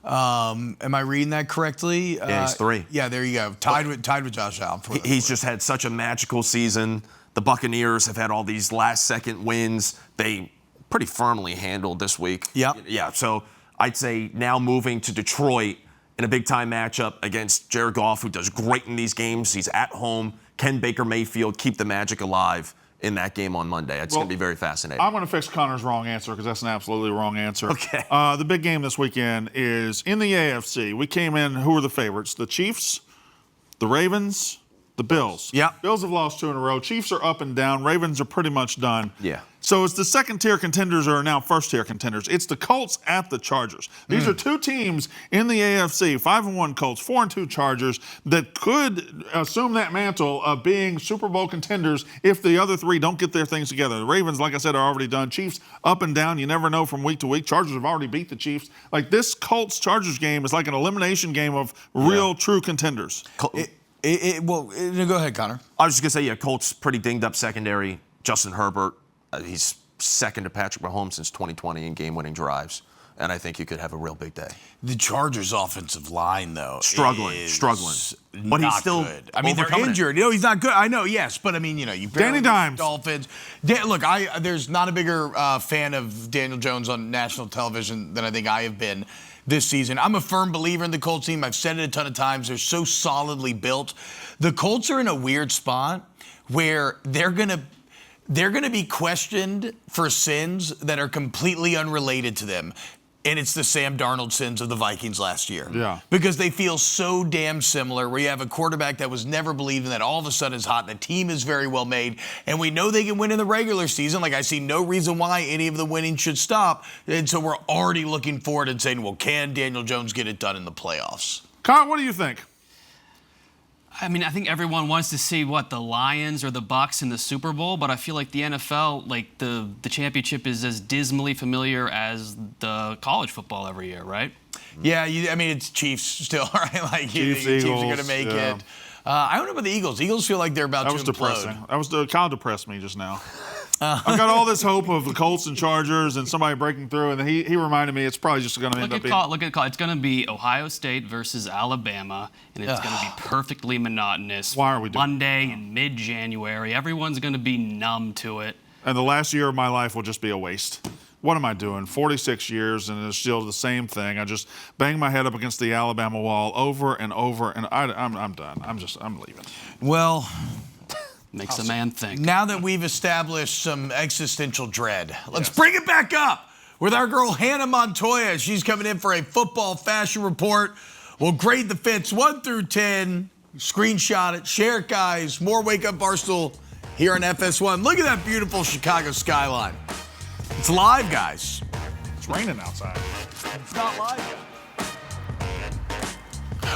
Am I reading that correctly? Yeah, he's 3. Yeah, there you go. Tied with Josh Allen. He's just had such a magical season. The Buccaneers have had all these last-second wins. They pretty firmly handled this week. Yep. Yeah, so I'd say now moving to Detroit in a big-time matchup against Jared Goff, who does great in these games. He's at home. Can Baker Mayfield keep the magic alive in that game on Monday? It's going to be very fascinating. I'm going to fix Connor's wrong answer because that's an absolutely wrong answer. Okay. The big game this weekend is in the AFC. We came in, who are the favorites? The Chiefs, the Ravens, the Bills. Yeah. Bills have lost 2 in a row. Chiefs are up and down. Ravens are pretty much done. Yeah. So it's the second-tier contenders are now first-tier contenders. It's the Colts at the Chargers. These are 2 teams in the AFC, 5-1 Colts, 4-2 Chargers, that could assume that mantle of being Super Bowl contenders if the other 3 don't get their things together. The Ravens, like I said, are already done. Chiefs up and down. You never know from week to week. Chargers have already beat the Chiefs. Like, this Colts-Chargers game is like an elimination game of real, true contenders. Go ahead, Connor. I was just going to say, Colts pretty dinged up secondary. Justin Herbert, he's second to Patrick Mahomes since 2020 in game-winning drives, and I think he could have a real big day. The Chargers' offensive line, though, struggling, but he's still good. I mean, they're injured. He's not good. I know, yes, but I mean, you Danny Dimes. Dolphins. Look, there's not a bigger fan of Daniel Jones on national television than I think I have been this season. I'm a firm believer in the Colts team. I've said it a ton of times. They're so solidly built. The Colts are in a weird spot where they're going to be questioned for sins that are completely unrelated to them. And it's the Sam Darnold sins of the Vikings last year. Yeah. Because they feel so damn similar, where you have a quarterback that was never believed in that all of a sudden is hot, and the team is very well made, and we know they can win in the regular season. Like, I see no reason why any of the winning should stop. And so we're already looking forward and saying, well, can Daniel Jones get it done in the playoffs? Kyle, what do you think? I mean, I think everyone wants to see the Lions or the Bucks in the Super Bowl, but I feel like the NFL, like the championship is as dismally familiar as the college football every year, right? Yeah, it's Chiefs still, right? Like Chiefs, Chiefs Eagles, are going to make yeah. it. I don't know about the Eagles. Eagles feel like they're about to Depressing. implode. Kyle depressed me just now. I've got all this hope of the Colts and Chargers and somebody breaking through, and he reminded me it's probably just going to end up being. Look at call. It's going to be Ohio State versus Alabama, and it's going to be perfectly monotonous. Why are we doing Monday in mid-January? Everyone's going to be numb to it. And the last year of my life will just be a waste. What am I doing? 46 years, and it's still the same thing. I just bang my head up against the Alabama wall over and over, and I'm done. I'm leaving. Well, makes a man think. Now that we've established some existential dread, let's bring it back up with our girl Hannah Montoya. She's coming in for a football fashion report. We'll grade the fits 1 through 10, screenshot it, share it, guys. More Wake Up Barstool here on FS1. Look at that beautiful Chicago skyline. It's live, guys. It's raining outside. It's not live yet.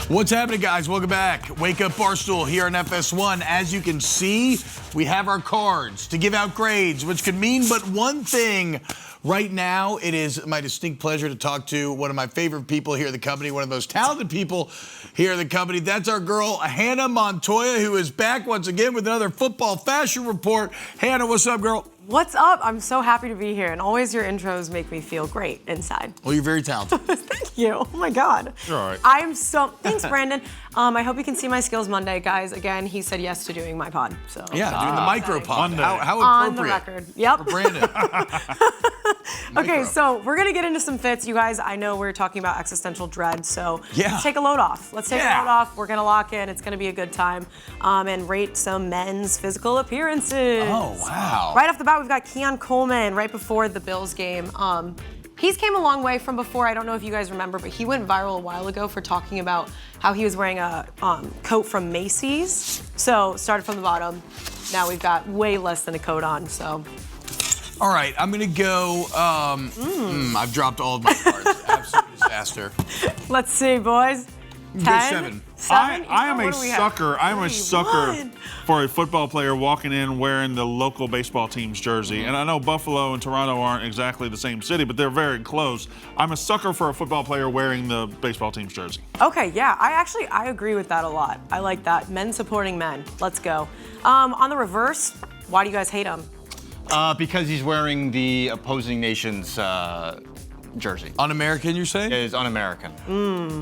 What's happening, guys? Welcome back. Wake Up Barstool here on FS1. As you can see, we have our cards to give out grades, which could mean but one thing Right now, it is my distinct pleasure to talk to one of my favorite people here at the company, one of the most talented people here at the company. That's our girl, Hannah Montoya, who is back once again with another football fashion report. Hannah, what's up, girl? What's up? I'm so happy to be here, and always your intros make me feel great inside. Well, you're very talented. Thank you. Oh my God. You're all right. Thanks, Brandon. I hope you can see my skills Monday, guys. Again, he said yes to doing my pod. So Yeah, doing the micro pod. Monday. How on the appropriate. record. Yep. For Brandon. Okay, so we're gonna get into some fits, you guys. I know we're talking about existential dread, so Yeah. let's take a load off. Let's take Yeah. a load off. We're gonna lock in. It's gonna be a good time, and rate some men's physical appearances. Oh, wow. Right off the bat, we've got Keon Coleman right before the Bills game. He's came a long way from before. I don't know if you guys remember, but he went viral a while ago for talking about how he was wearing a coat from Macy's. So started from the bottom. Now we've got way less than a coat on. So All right, I'm going to go. I've dropped all of my cards. Absolute disaster. let's see, boys. Go 10, seven. I am What a do we have? sucker. I am a 3, sucker 1. for a football player walking in wearing the local baseball team's jersey. And I know Buffalo and Toronto aren't exactly the same city, but they're very close. I'm a sucker for a football player wearing the baseball team's jersey. Okay, yeah, I agree with that a lot. I like that. Men supporting men. Let's go. On the reverse, why do you guys hate him? Because he's wearing the opposing nation's jersey. Un-American, you're saying? It is un-American.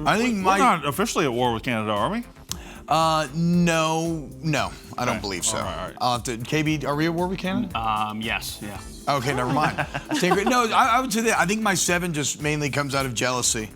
I think We're my. not officially at war with Canada, are we? No, I don't Okay. believe so. All right. I'll have to. KB, are we at war with Canada? Yes, yeah. Okay, never mind. No, I would say that. I think my 7 just mainly comes out of jealousy.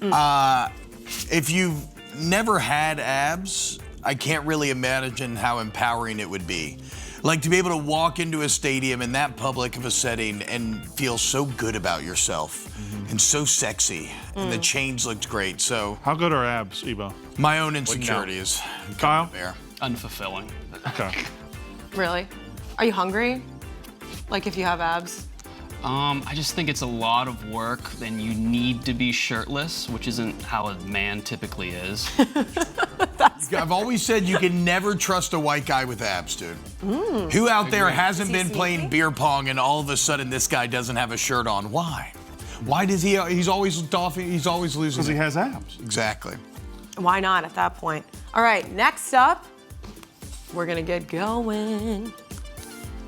If you've never had abs, I can't really imagine how empowering it would be. Like to be able to walk into a stadium in that public of a setting and feel so good about yourself and so sexy, and the change looked great. So How good are abs, Ebo? my own insecurity is Kyle? there. Unfulfilling. Okay. Really? Are you hungry? Like if you have abs? I just think it's a lot of work, and you need to be shirtless, which isn't how a man typically is. I've always said you can never trust a white guy with abs, dude. Who out there hasn't Is he been playing sneaky? beer pong and all of a sudden this guy doesn't have a shirt on? Why? Why does he? He's always doffing. He's always losing. Because he it. has abs. Exactly. Why not at that point? All right, next up, we're gonna get going.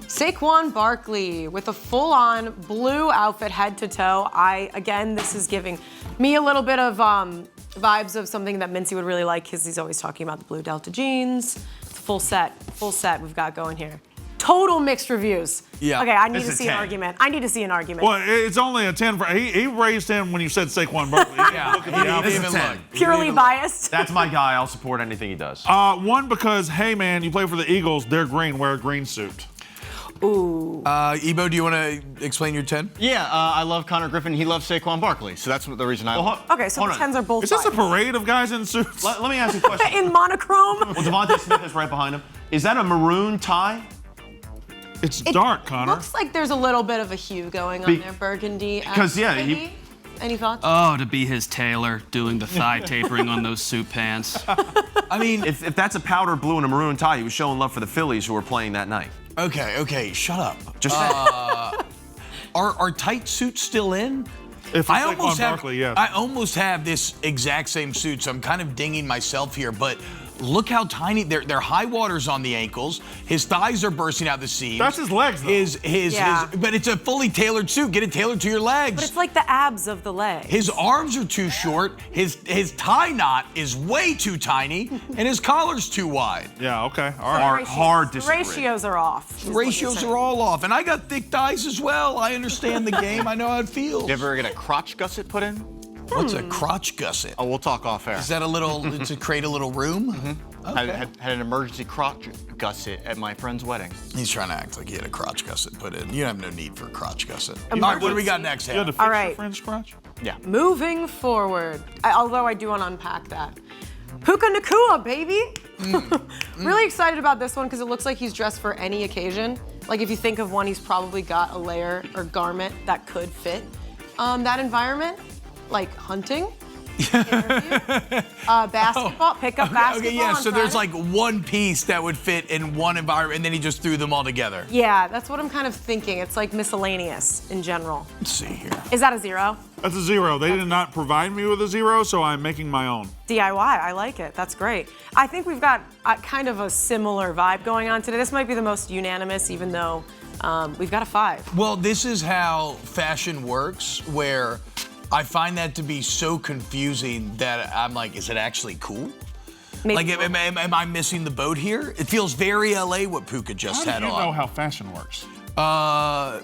Saquon Barkley with a full-on blue outfit head to toe. Again, this is giving me a little bit of vibes of something that Mincy would really like because he's always talking about the blue Delta jeans. It's a full set we've got going here. Total mixed reviews. Yeah. Okay, I need This to is see an 10. argument. I need to see an argument. Well, it's only a 10 for he raised him when you said Saquon Barkley. Yeah. Look at the outfit. Even look. Purely biased. That's my guy. I'll support anything he does. One, because, hey, man, you play for the Eagles. They're green. Wear a green suit. Ooh. Ebo, do you want to explain your 10? Yeah, I love Connor Griffin. He loves Saquon Barkley, so that's the reason I love him. Okay, so the 10s are both Is this a biased. parade of guys in suits? Let me ask you a question. In monochrome. Well, Devontae Smith is right behind him. Is that a maroon tie? It's It dark, Connor. Looks like there's a little bit of a hue going on there, burgundy. 'cause, yeah, maybe? Any thoughts? Oh, to be his tailor, doing the thigh tapering on those suit pants. I mean, If that's a powder blue and a maroon tie, he was showing love for the Phillies who were playing that night. okay, shut up. Just Are tight suits still in? If it's Saquon Barkley, yes. I almost have this exact same suit, so I'm kind of dinging myself here, but look how tiny they're high waters on the ankles. His thighs are bursting out the seams. That's his legs, though. Yeah. But it's a fully tailored suit. Get it tailored to your legs. But it's like the abs of the leg. His arms are too short, his tie knot is way too tiny, and his collar's too wide. Yeah, okay. All right. hard The disagree. ratios are off. The ratios are all off, and I got thick thighs as well. I understand the game. I know how it feels. You ever get a crotch gusset put in? What's a crotch gusset? Oh, we'll talk off air. Is that a little to create a little room? Okay. Had an emergency crotch gusset at my friend's wedding. He's trying to act like he had a crotch gusset put in. You have no need for a crotch gusset. All right, what do we got next, You had to Hannah? fix All your right. friend's crotch? Yeah. Moving forward, although I do want to unpack that. Puka Nakua, baby. Really excited about this one because it looks like he's dressed for any occasion. Like if you think of one, he's probably got a layer or garment that could fit that environment, like hunting. Basketball, pick up basketball. Okay, yeah, on so there's Friday. like one piece that would fit in one environment, and then he just threw them all together. Yeah, that's what I'm kind of thinking. It's like miscellaneous in general. Let's see here. Is that a 0? That's a 0. They did not provide me with a 0, so I'm making my own. DIY, I like it. That's great. I think we've got kind of a similar vibe going on today. This might be the most unanimous, even though we've got a 5. Well, this is how fashion works, where I find that to be so confusing that I'm like, is it actually cool? Maybe. Like, am I missing the boat here? It feels very LA what Puka just How had do you on. know how fashion works? Uh,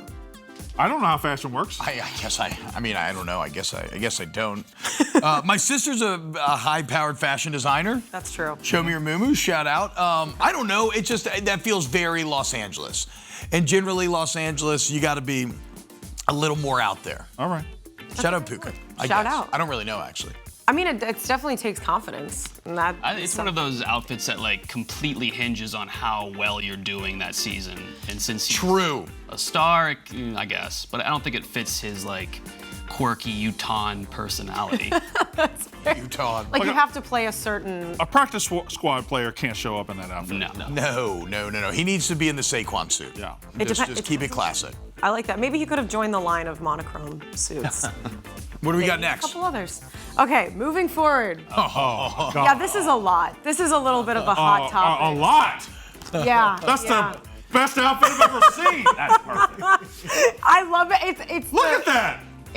I don't know how fashion works. I guess I mean, I don't know. I guess I don't. My sister's a high-powered fashion designer. That's true. Show me your moo-moo, shout out. I don't know, it just, that feels very Los Angeles. And generally Los Angeles, you gotta be a little more out there. All right. Shout out Puka. I Shout guess. out. I don't really know, actually. I mean, it definitely takes confidence. And that It's one of those outfits that like completely hinges on how well you're doing that season. And since he's True. a star, I guess, but I don't think it fits his like quirky Utah personality. Utah. Like you have to play a certain. A practice squad player can't show up in that outfit. No. No. He needs to be in the Saquon suit. Yeah. Just keep it classic. I like that. Maybe he could have joined the line of monochrome suits. What do we got Maybe a next? couple others. Okay, moving forward. Oh, God. Yeah, this is a lot. This is a little bit of a hot A topic. lot. Yeah. That's yeah. the best outfit I've ever seen. That's perfect. I love it. It's Look the, at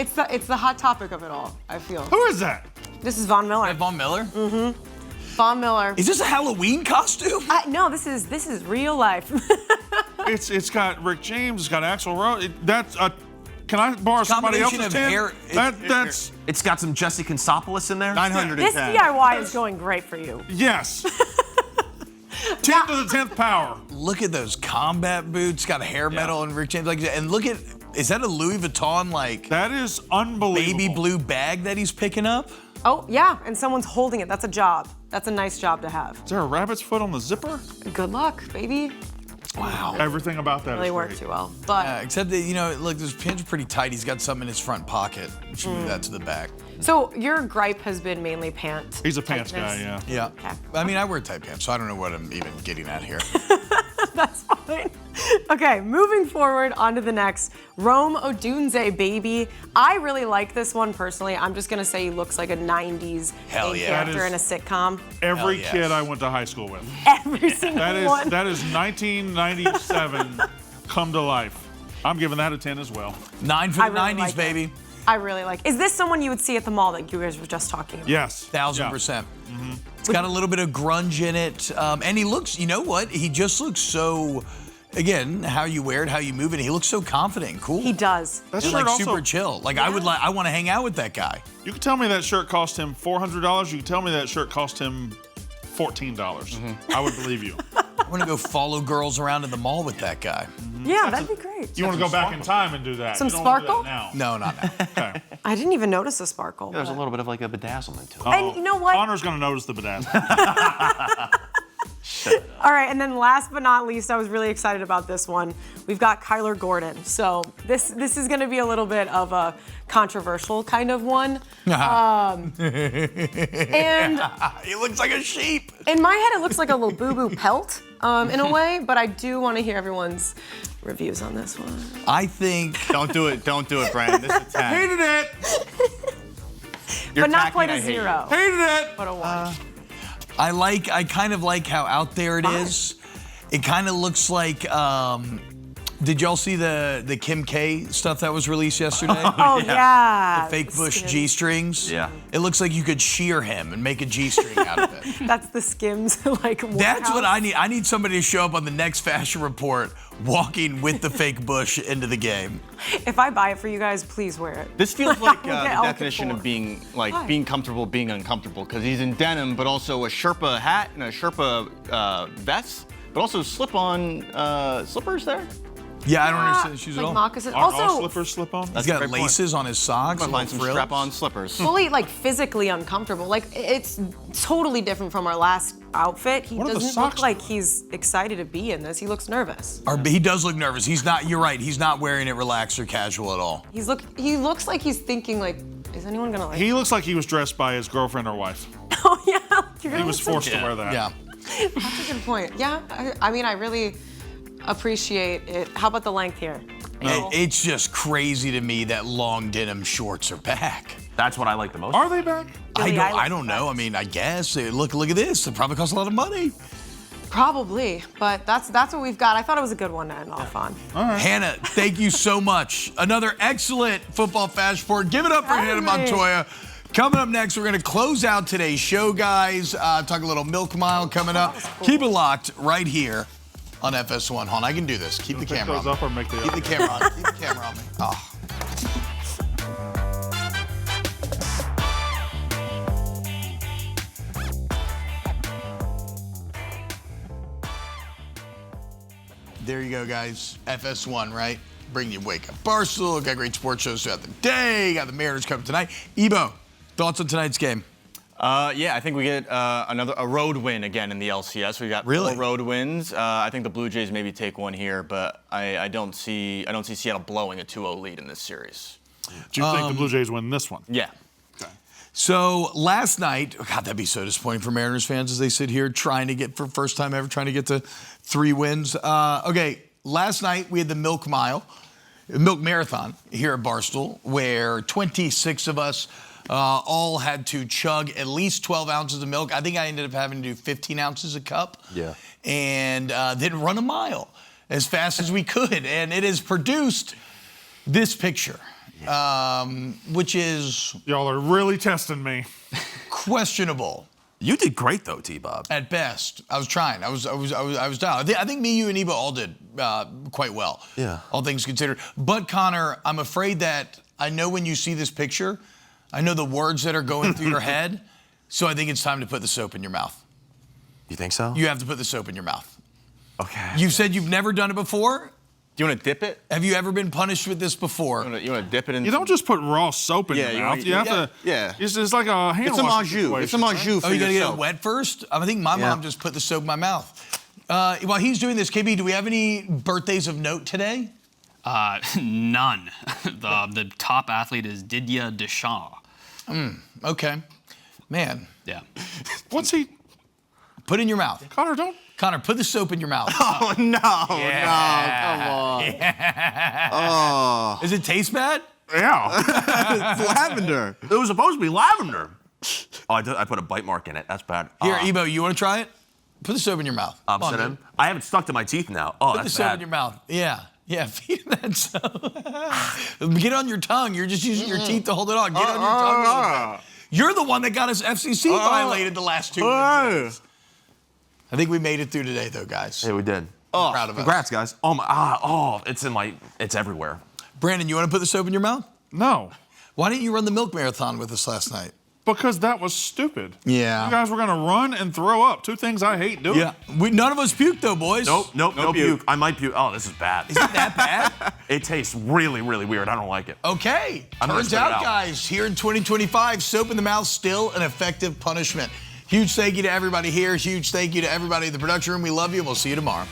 that. It's the hot topic of it all. I feel. Who is that? This is Von Miller. Von Miller? Von Miller. Is this a Halloween costume? No, this is real life. It's got Rick James. It's got Axl Rose. That's a. Can I borrow somebody Combination else's of 10? hair- That's It's got some Jesse Consopoulos in there. 910. This DIY is going great for you. yes. 10 to the 10th power. Look at those combat boots, got hair metal and Rick James. Like, and look at, is that a Louis Vuitton like That is unbelievable. baby blue bag that he's picking up? Oh yeah, and someone's holding it. That's a job. That's a nice job to have. Is there a rabbit's foot on the zipper? Good luck, baby. Wow. Everything about that Really is worked great. too well. But Except that, look, those pins are pretty tight. He's got something in his front pocket. We should move that to the back. so your gripe has been mainly pant. He's a pants guy, tightness. yeah. Yeah. Okay. I mean, I wear tight pants, so I don't know what I'm even getting at here. That's fine. Okay, moving forward onto the next. Rome Odunze, baby. I really like this one personally. I'm just gonna say he looks like a 90s Hell main yeah. character That in a is- sitcom. Every Hell yes. kid I went to high school with. Every single one. That is 1997 come to life. I'm giving that a 10 as well. 9 for I the really 90s, like it. baby. I really like. Is this someone you would see at the mall that you guys were just talking about? Yes. 1000%. It's got a little bit of grunge in it. And he looks, you know what? He just looks so, again, how you wear it, how you move it. He looks so confident and cool. He does. That And shirt like also, super chill. Like I want to hang out with that guy. you can tell me that shirt cost him $400. You can tell me that shirt cost him $14. I would believe you. I want to go follow girls around in the mall with that guy. Yeah, that'd be great. You want to go back in time and do that. Some You don't wanna do that sparkle? now. No, not now. Okay. I didn't even notice the sparkle. There's a but- little bit of like a bedazzlement to it. And you know what? Honor's going to notice the bedazzlement. All right, and then last but not least, I was really excited about this one. We've got Kyler Gordon. So this is going to be a little bit of a controversial kind of one. And He looks like a sheep. in my head, it looks like a little boo-boo pelt in a way, but I do want to hear everyone's reviews on this one. I think Don't do it, Brandon. This is a 10. Hated it. You're But not tacky quite and a I hate you. 0, Hated it. but a 1. I kind of like how out there it is. It kind of looks like did y'all see the Kim K stuff that was released yesterday? Oh, yeah. Fake Bush Skims. G-strings. Yeah. It looks like you could shear him and make a G-string out of it. That's the Skims, like, That's what warehouse. I need. I need somebody to show up on the next fashion report walking with the fake Bush into the game. If I buy it for you guys, please wear it. This feels like We'll get the all definition four. of being Why? being comfortable, being uncomfortable. Because he's in denim, but also a Sherpa hat and a Sherpa vest, but also slip-on slippers there. Yeah, I don't understand the shoes like at all. moccasins. Are all Also, slippers slip on? He's That's a got great point. laces on his socks. I'm gonna find some little frills. strap-on slippers. fully like physically uncomfortable. Like it's totally different from our last outfit. He What are the doesn't look socks like he's excited to be in this. He looks nervous. He does look nervous. He's not. You're right. He's not wearing it relaxed or casual at all. He looks like he's thinking like, is anyone gonna like? He looks like he was dressed by his girlfriend or wife. Oh yeah, he He was forced to wear that. Yeah. That's a good point. Yeah, I mean, I really appreciate it. How about the length here? It's just crazy to me that long denim shorts are back. That's what I like the most. Are they back? I don't know. I mean, I guess. Look at this. It probably costs a lot of money. Probably, but that's what we've got. I thought it was a good one to end off on. Hannah, thank you so much. Another excellent football fast report. Give it up for Hannah Montoya. Coming up next, we're going to close out today's show, guys. Talk a little Milk Mile coming up. Cool. Keep it locked right here on FS1. Hold on, I can do this. Keep the camera on. Up or make the Keep the camera on. Keep the camera on me. Oh. There you go, guys. FS1, right? Bring you Wake Up Barstool. Got great sports shows throughout the day. Got the Mariners coming tonight. Eboo, thoughts on tonight's game? Yeah, I think we get a road win again in the LCS. We got 4 road wins. I think the Blue Jays maybe take one here, but I don't see Seattle blowing a 2-0 lead in this series. Do you think the Blue Jays win this one? Yeah. So last night, God, that'd be so disappointing for Mariners fans as they sit here trying to get, for first time ever, trying to get to 3 wins. Okay, last night we had the Milk Marathon here at Barstool, where 26 of us all had to chug at least 12 ounces of milk. I think I ended up having to do 15 ounces a cup. Yeah. And then run a mile as fast as we could. And it has produced this picture. Which is Y'all are really testing me. questionable You did great though, T-Bob. at best. I was trying. I was down. I think me, you, and Eboo all did quite well. Yeah. All things considered. But Connor, I'm afraid that I know when you see this picture, I know the words that are going through your head. So I think it's time to put the soap in your mouth. You think so? You have to put the soap in your mouth. Okay. You said you've never done it before. Do you want to dip it? Have you ever been punished with this before? You want to dip it in? You don't just put raw soap in your mouth. You have to. Yeah. It's like a hand It's a wash majou. It's a situation, majou. Oh, you gotta get it wet first? I think my mom just put the soap in my mouth. While he's doing this, KB, do we have any birthdays of note today? None. The top athlete is Didier Deschamps. Okay. Man, Yeah. What's he? put it in your mouth. Connor, don't. Connor, put the soap in your mouth. Oh no! No! Come on! Does it taste bad? Yeah. It's lavender. It was supposed to be lavender. Oh, I put a bite mark in it. That's bad. Here, Eboo, you want to try it? Put the soap in your mouth. Come on, dude. I have it stuck to my teeth now. Oh, Put the that's soap bad. in your mouth. Yeah. Yeah, feed that soap. Get it on your tongue. You're just using your teeth to hold it on. Get it on your tongue a little bit. You're the one that got us FCC violated the last 2 weeks. I think we made it through today, though, guys. Yeah, we did. I'm proud of us. Congrats, guys. It's everywhere. Brandon, you want to put the soap in your mouth? No. Why didn't you run the milk marathon with us last night? Because that was stupid. Yeah. You guys were gonna run and throw up. 2 things I hate doing. Yeah. None of us puked, though, boys. Nope, no puke. I might puke. Oh, this is bad. Is it that bad? It tastes really, really weird. I don't like it. Okay. I'm gonna Turns spit it out, out. guys, here in 2025, soap in the mouth still an effective punishment. Huge thank you to everybody here. Huge thank you to everybody in the production room. We love you, and we'll see you tomorrow.